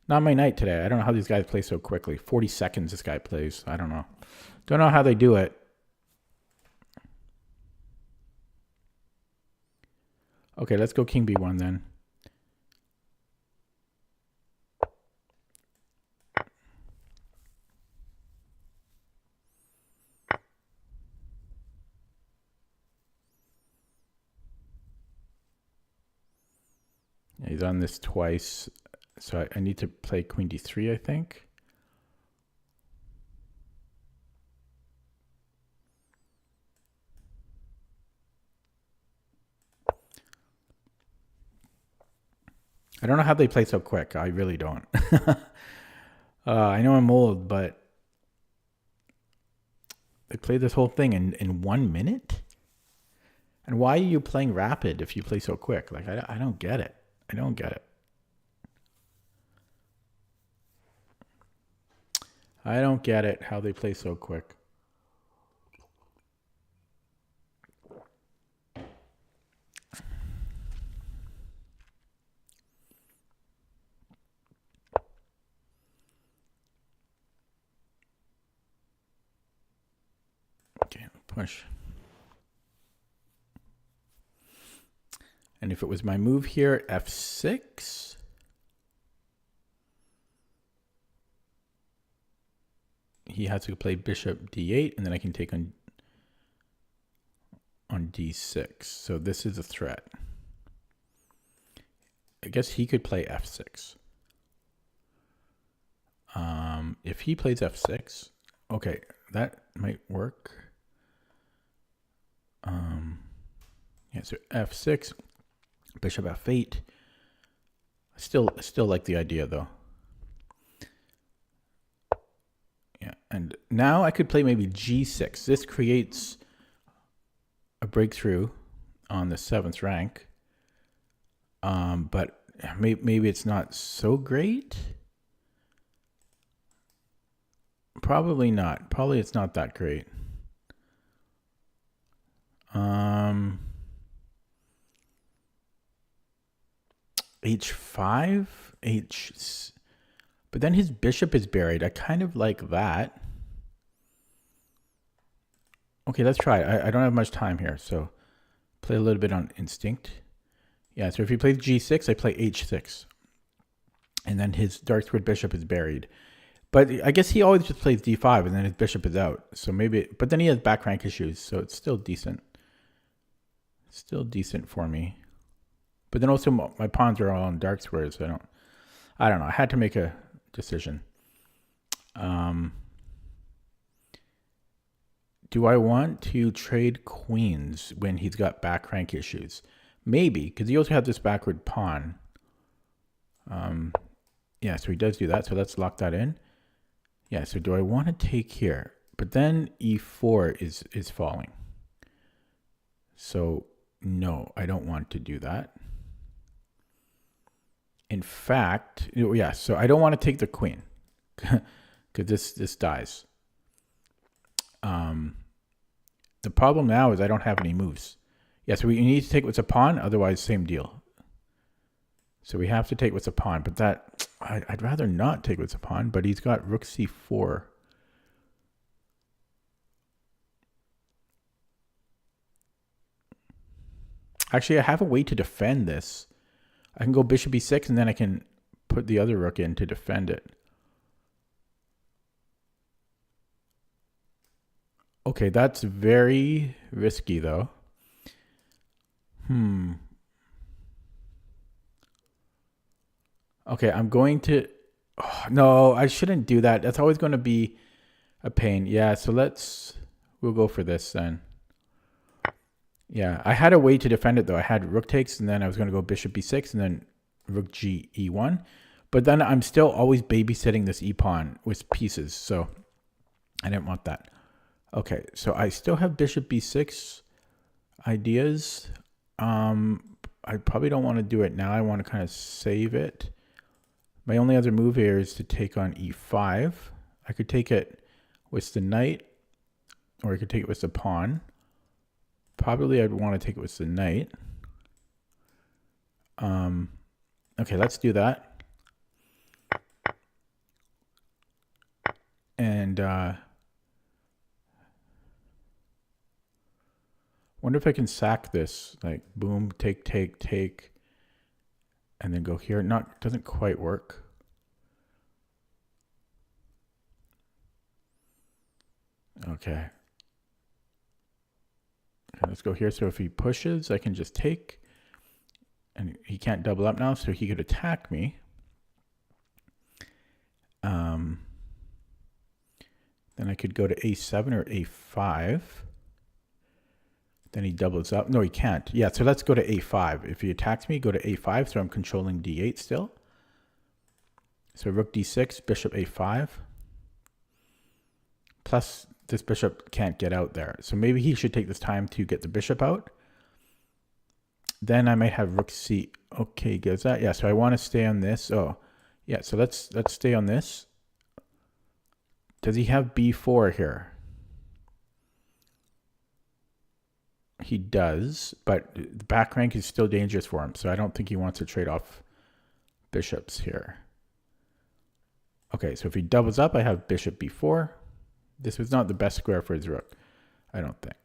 Not my knight today. I don't know how these guys play so quickly. 40 seconds this guy plays. I don't know. Don't know how they do it. Okay, let's go king b1 then. Yeah, he's on this twice. So I need to play queen d3, I think. I don't know how they play so quick. I really don't. I know I'm old, but they played this whole thing in 1 minute? And why are you playing rapid if you play so quick? Like, I don't get it. I don't get it. I don't get it, how they play so quick. Okay, push. And if it was my move here, f6. He has to play bishop d8, and then I can take on d6. So this is a threat. I guess he could play f6. If he plays f6, okay, that might work. Yeah, so f6, bishop f8. Still like the idea though. Yeah, and now I could play maybe g6. This creates a breakthrough on the 7th rank. But maybe it's not so great. Probably not. Probably it's not that great. H5, but then his bishop is buried. I kind of like that. Okay, let's try it. I don't have much time here, so play a little bit on instinct. Yeah, so if he plays g6, I play h6. And then his dark squared bishop is buried. But I guess he always just plays d5, and then his bishop is out. So maybe, but then he has back rank issues, so it's still decent. Still decent for me. But then also my pawns are all on dark squares, so I don't know. I had to make a decision. Do I want to trade queens when he's got back rank issues? Maybe, because he also has this backward pawn. Yeah, so he does do that. So let's lock that in. Yeah, so do I want to take here? But then e4 is falling. So no, I don't want to do that. In fact, yeah, so I don't want to take the queen because this dies. The problem now is I don't have any moves. Yeah, so we need to take what's a pawn, otherwise same deal. So we have to take what's a pawn, but that I'd rather not take what's a pawn, but he's got rook c4. Actually, I have a way to defend this. I can go bishop e6, and then I can put the other rook in to defend it. Okay, that's very risky, though. Okay, I'm going to... Oh, no, I shouldn't do that. That's always going to be a pain. Yeah, so we'll go for this then. Yeah, I had a way to defend it, though. I had rook takes, and then I was going to go bishop b6, and then rook g e1. But then I'm still always babysitting this e-pawn with pieces, so I didn't want that. Okay, so I still have bishop b6 ideas. I probably don't want to do it now. I want to kind of save it. My only other move here is to take on e5. I could take it with the knight, or I could take it with the pawn. Probably I'd want to take it with the knight. Okay, let's do that. And wonder if I can sack this, like boom, take, and then go here. Doesn't quite work. Okay. Let's go here. So if he pushes, I can just take. And he can't double up now, so he could attack me. Then I could go to a7 or a5. Then he doubles up. No, he can't. Yeah, so let's go to a5. If he attacks me, go to a5, so I'm controlling d8 still. So rook d6, bishop a5. Plus, this bishop can't get out there. So maybe he should take this time to get the bishop out. Then I might have rook c. Okay, goes that. Yeah, so I want to stay on this. Oh, yeah, so let's stay on this. Does he have b4 here? He does, but the back rank is still dangerous for him, so I don't think he wants to trade off bishops here. Okay, so if he doubles up, I have bishop b4. This was not the best square for his rook, I don't think.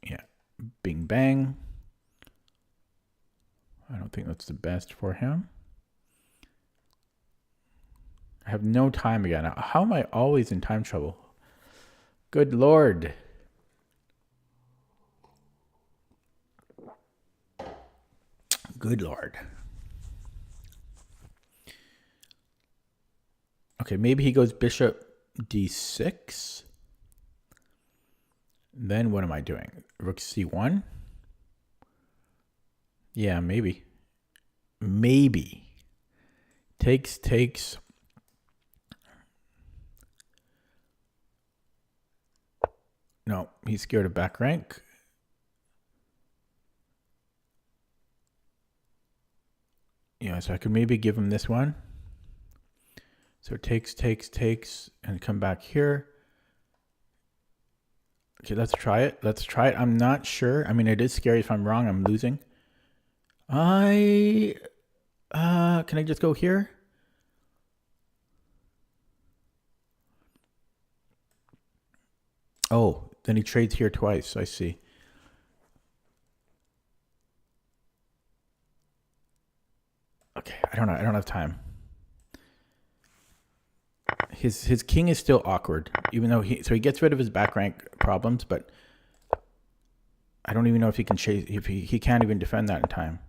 Yeah, bing bang. I don't think that's the best for him. I have no time again. How am I always in time trouble? Good Lord. Good Lord. Okay, maybe he goes bishop d6. Then what am I doing? Rook c1? Yeah, maybe. Maybe. Takes. No, he's scared of back rank. Yeah, so I could maybe give him this one. So takes, and come back here. Okay, let's try it. I'm not sure. I mean, it is scary. If I'm wrong, I'm losing. Can I just go here? Oh, then he trades here twice. I see. Okay, I don't know. I don't have time. His king is still awkward, even though he gets rid of his back rank problems, but I don't even know if he can chase, if he can't even defend that in time.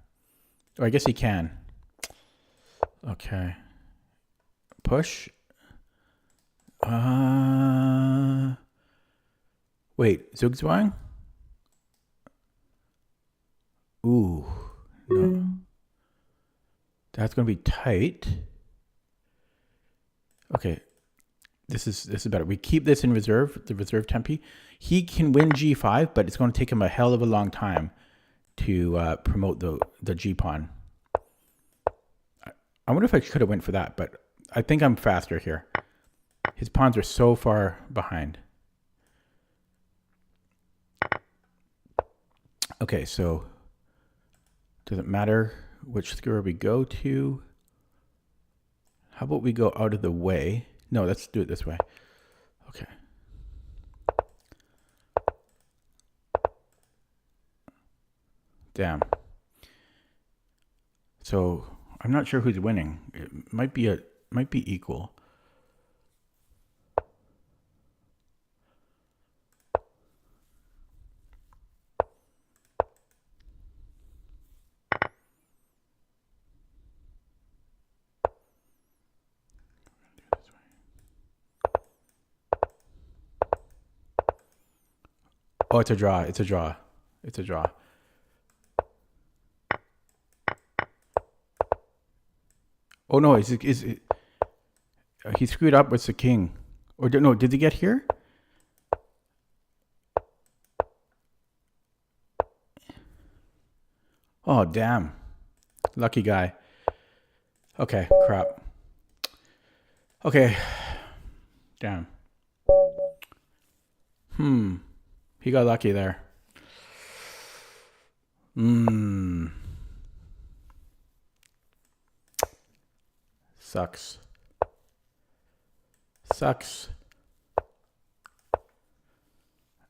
Or I guess he can. Okay. Push. Wait, Zugzwang? Ooh, no. That's going to be tight. Okay. This is better. We keep this in reserve, the reserve tempi. He can win g5, but it's going to take him a hell of a long time to promote the g-pawn. I wonder if I could have went for that, but I think I'm faster here. His pawns are so far behind. Okay, so does it matter which square we go to? How about we go out of the way? No, let's do it this way. Okay. Damn. So I'm not sure who's winning. It might be equal. Oh, it's a draw. It's a draw. It's a draw. Oh no, he screwed up with the king. Or no, did he get here? Oh, damn. Lucky guy. Okay, crap. Okay. Damn. He got lucky there. Sucks.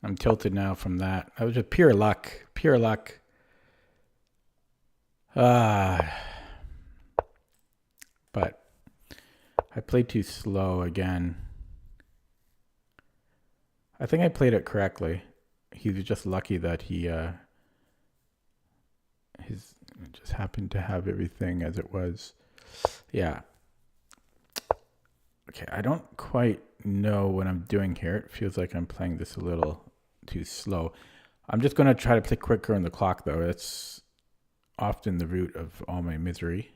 I'm tilted now from that. That was just pure luck. Pure luck. But I played too slow again. I think I played it correctly. He was just lucky that he his just happened to have everything as it was. Yeah. Okay, I don't quite know what I'm doing here. It feels like I'm playing this a little too slow. I'm just going to try to play quicker on the clock, though. That's often the root of all my misery.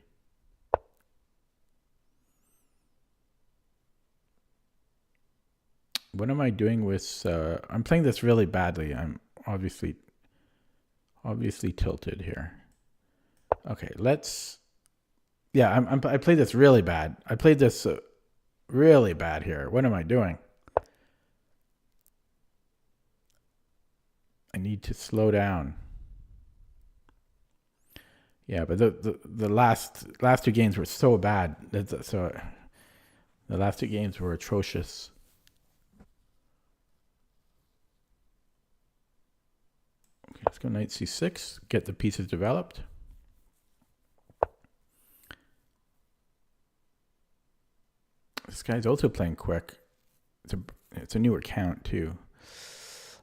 What am I doing with... I'm playing this really badly. I'm obviously tilted here. Okay, let's... Yeah, I played this really bad. I played this really bad here. What am I doing? I need to slow down. Yeah, but the last two games were so bad. So the last two games were atrocious. Okay, let's go knight c6. Get the pieces developed. This guy's also playing quick. It's a newer count too.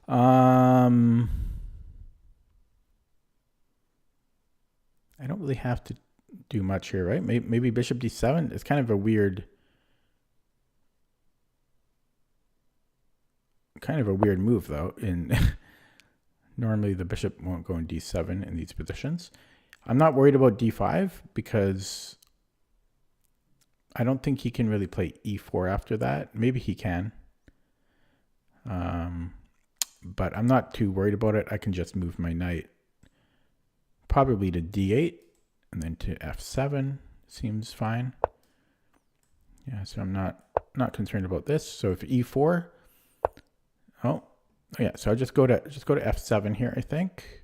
I don't really have to do much here, right? Maybe bishop d7. It's kind of a weird move, though. Normally the bishop won't go in d7 in these positions. I'm not worried about d5 because I don't think he can really play e4 after that. Maybe he can. But I'm not too worried about it. I can just move my knight probably to d8 and then to f7. Seems fine. Yeah, so I'm not concerned about this. So if e4, oh yeah, so I just go to f7 here, I think.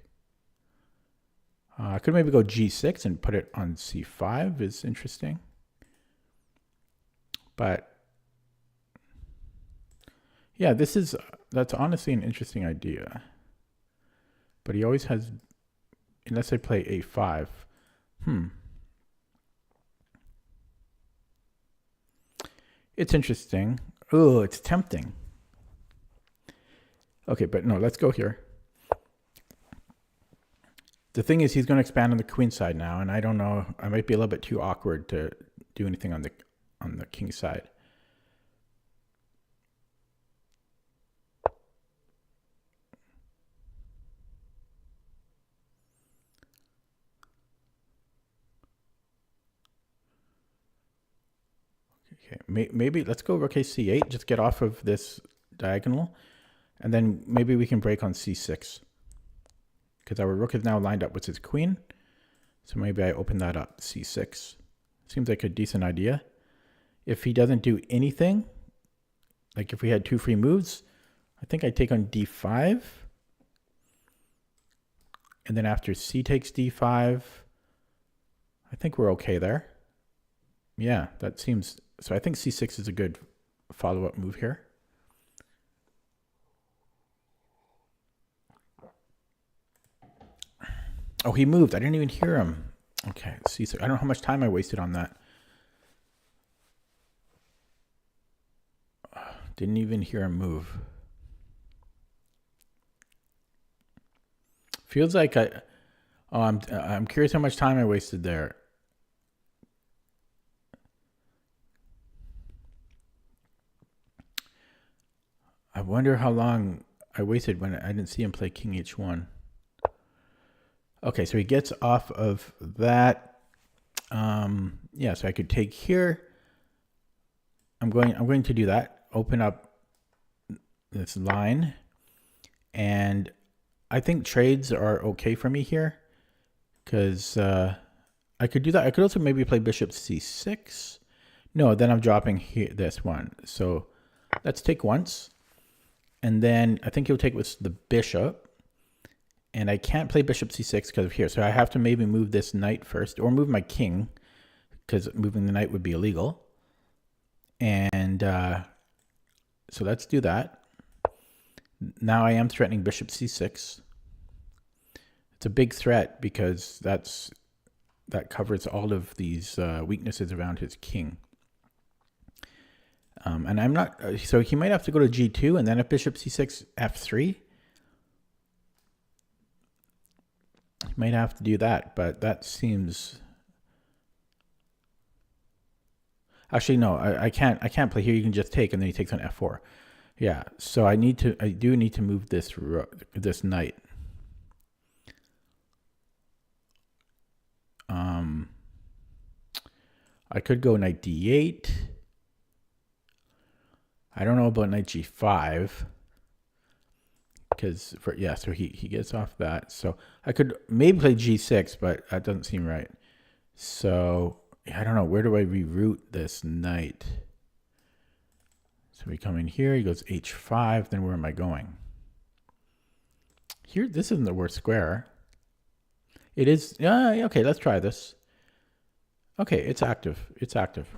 I could maybe go g6 and put it on c5 is interesting. But yeah, that's honestly an interesting idea. But he always has, unless I play a5. It's interesting. Oh, it's tempting. Okay, but no, let's go here. The thing is, he's going to expand on the queen side now, and I don't know. I might be a little bit too awkward to do anything on the king side. Okay, maybe let's go rook c8. Just get off of this diagonal, and then maybe we can break on c6 because our rook is now lined up with his queen. So maybe I open that up. c6 seems like a decent idea. If he doesn't do anything, like if we had two free moves, I think I take on d5. And then after c takes d5, I think we're okay there. Yeah, that seems... So I think c6 is a good follow-up move here. Oh, he moved. I didn't even hear him. Okay, c6. I don't know how much time I wasted on that. Didn't even hear him move. Feels like I'm curious how much time I wasted there. I wonder how long I wasted when I didn't see him play king h1. Okay, so he gets off of that. Yeah, so I could take here. I'm going to do that. Open up this line, and I think trades are okay for me here because I could do that. I could also maybe play bishop c6. No, then I'm dropping here this one. So let's take once, and then I think he'll take with the bishop, and I can't play bishop c6 because of here. So I have to maybe move this knight first, or move my king because moving the knight would be illegal. And so let's do that. Now I am threatening bishop c6. It's a big threat because that covers all of these weaknesses around his king. And I'm not, so he might have to go to g2 and then if bishop c6, f3. Might have to do that, but that seems... Actually, no, I can't play here. You can just take, and then he takes on f4. Yeah, so I do need to move this knight. I could go knight d8. I don't know about knight g5. Because so he gets off that. So I could maybe play g6, but that doesn't seem right. So I don't know, where do I reroute this knight? So we come in here, he goes h5, then where am I going? Here, this isn't the worst square. It is, okay, let's try this. Okay, it's active. It's active.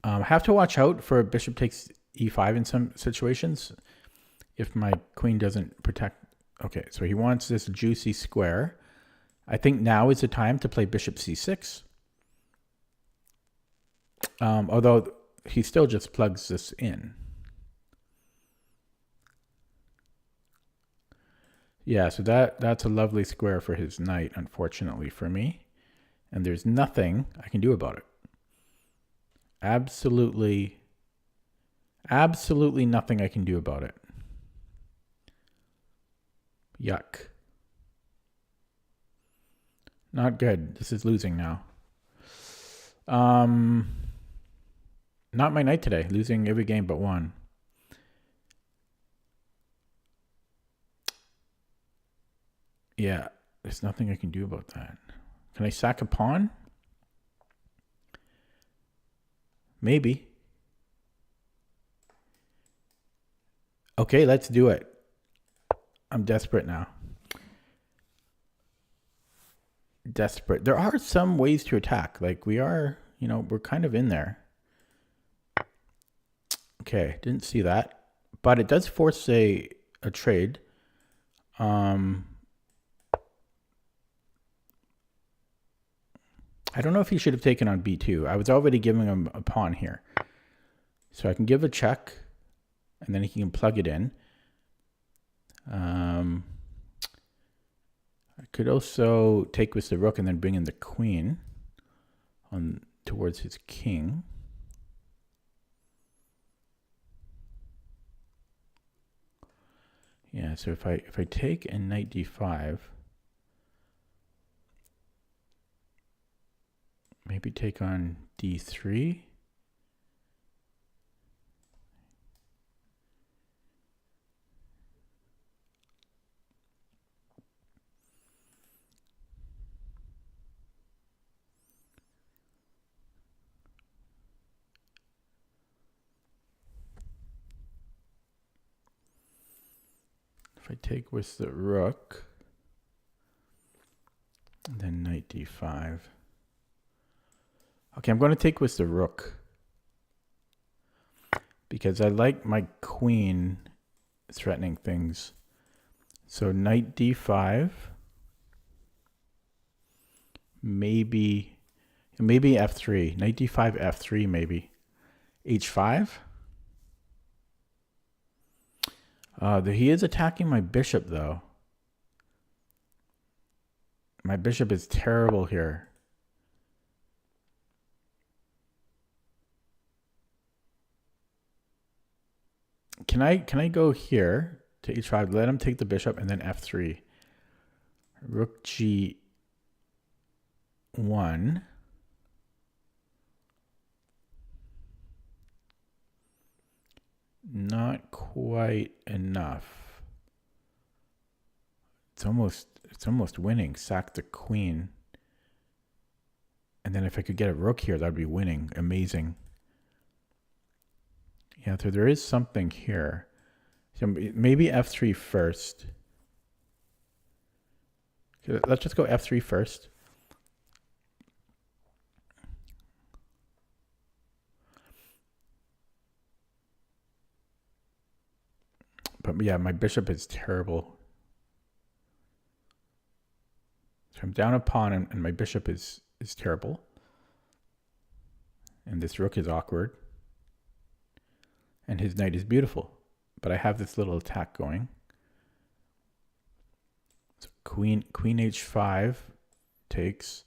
Have to watch out for bishop takes e5 in some situations if my queen doesn't protect. Okay, so he wants this juicy square. I think now is the time to play bishop c6. Although he still just plugs this in. Yeah, so that's a lovely square for his knight, unfortunately for me. And there's nothing I can do about it. Absolutely nothing I can do about it. Yuck. Not good. This is losing now. Not my night today. Losing every game but one. Yeah, there's nothing I can do about that. Can I sack a pawn? Maybe. Okay, let's do it. I'm desperate now. Desperate. There are some ways to attack. Like we are, we're kind of in there. Okay, didn't see that. But it does force a trade. I don't know if he should have taken on b2. I was already giving him a pawn here. So I can give a check, and then he can plug it in. I could also take with the rook and then bring in the queen towards his king. Yeah, so if I take and knight d5, maybe take on d3. If I take with the rook, and then knight d5. Okay, I'm going to take with the rook because I like my queen threatening things. So knight d5, maybe f3, knight d5, f3, maybe h5. He is attacking my bishop though. My bishop is terrible here. Can I go here to h5, let him take the bishop, and then f3. Rook g1. Not quite enough. It's almost winning. Sack the queen. And then if I could get a rook here, that'd be winning. Amazing. Yeah, so there is something here. So maybe f3 first. Okay, let's just go f3 first. But yeah, my bishop is terrible. So I'm down a pawn, and my bishop is terrible. And this rook is awkward. And his knight is beautiful. But I have this little attack going. So queen h5 takes,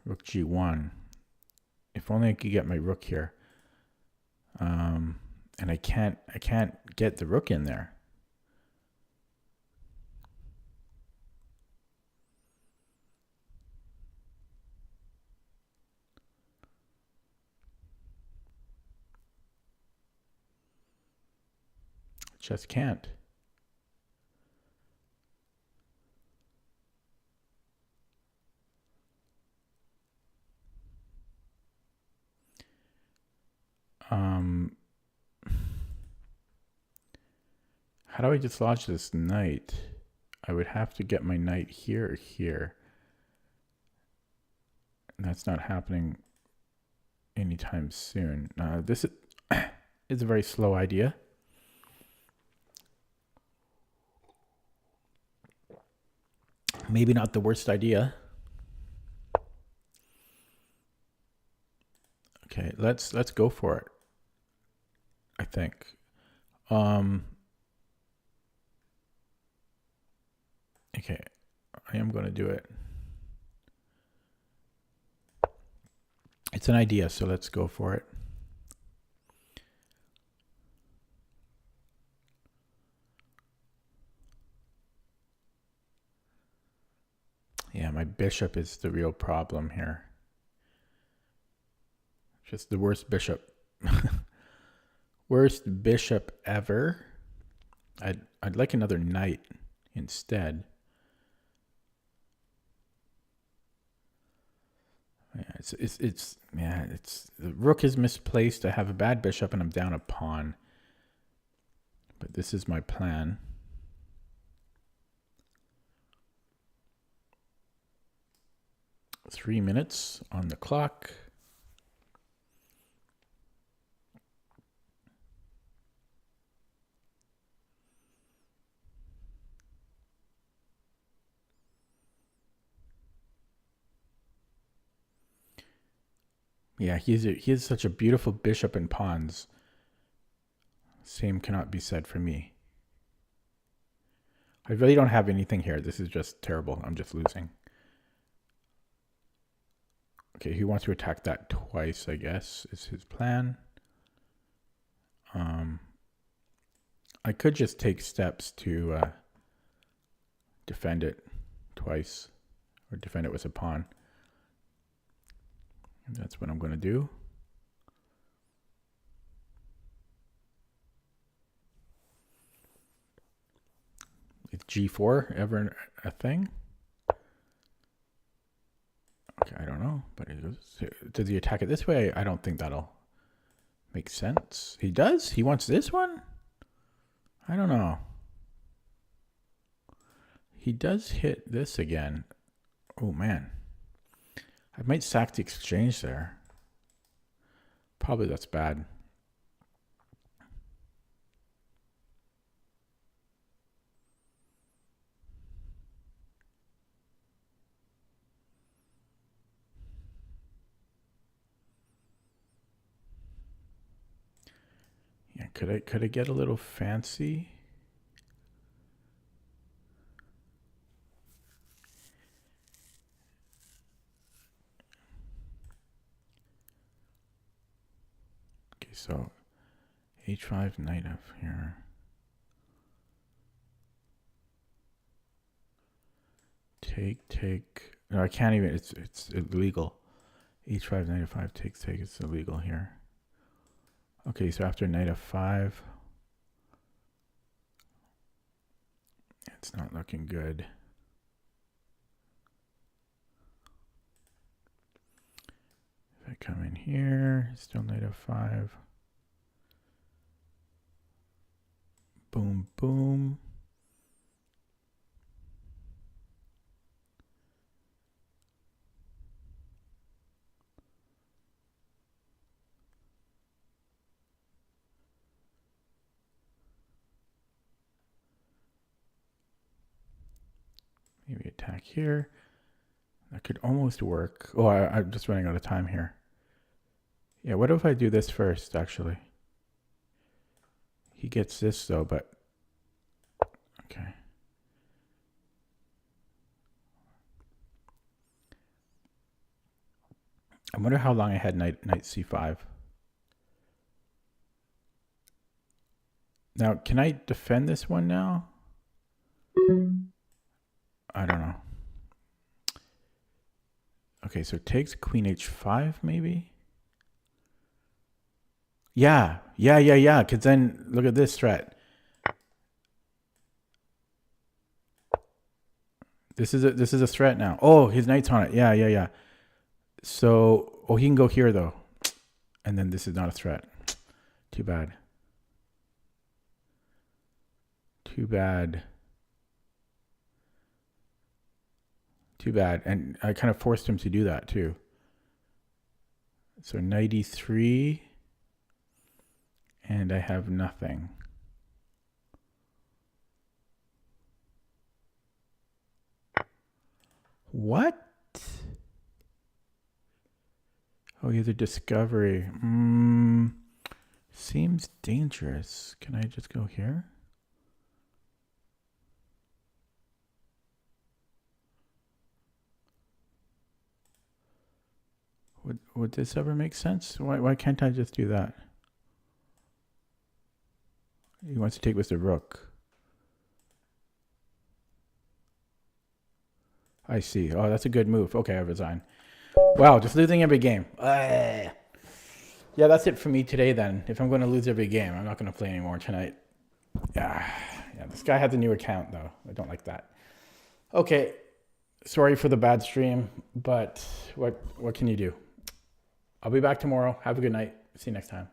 rook g1. If only I could get my rook here. And I can't get the rook in there. Just can't. How do I dislodge this knight? I would have to get my knight here or here. And that's not happening anytime soon. This is a very slow idea. Maybe not the worst idea. Okay, let's go for it. I think. Okay, I am going to do it. It's an idea, so let's go for it. Yeah, my bishop is the real problem here. Just the worst bishop. Worst bishop ever. I'd like another knight instead. Yeah, it's the rook is misplaced. I have a bad bishop and I'm down a pawn. But this is my plan. Three minutes on the clock. Yeah, he is such a beautiful bishop and pawns. Same cannot be said for me. I really don't have anything here. This is just terrible. I'm just losing. Okay, he wants to attack that twice, I guess, is his plan. I could just take steps to defend it twice, or defend it with a pawn. And that's what I'm going to do. Is G4 ever a thing? Okay, I don't know, but does he attack it this way? I don't think that'll make sense. He does? He wants this one? I don't know. He does hit this again. Oh, man. I might sack the exchange there. Probably that's bad. Yeah, could I get a little fancy? Okay, so H5 knight up here. Take. No, I can't even. It's illegal. H5 knight f5 take. It's illegal here. Okay, so after knight f5, it's not looking good. If I come in here, still knight f5. Boom, boom. Maybe attack here. That could almost work. Oh, I'm just running out of time here. Yeah, what if I do this first, actually? He gets this, though, but... Okay. I wonder how long I had knight c5. Now, can I defend this one now? I don't know. Okay, so takes queen h5 maybe? Yeah. Because then look at this threat. This is a threat now. Oh, his knight's on it. Yeah. So, he can go here though. And then this is not a threat. Too bad. And I kind of forced him to do that too. So knight e3. And I have nothing. What? Oh, you have the discovery. Seems dangerous. Can I just go here? Would this ever make sense? Why can't I just do that? He wants to take with the rook. I see. Oh, that's a good move. Okay, I resign. Wow, just losing every game. Yeah, that's it for me today then. If I'm going to lose every game, I'm not going to play anymore tonight. Yeah, this guy has a new account though. I don't like that. Okay, sorry for the bad stream, but what can you do? I'll be back tomorrow. Have a good night. See you next time.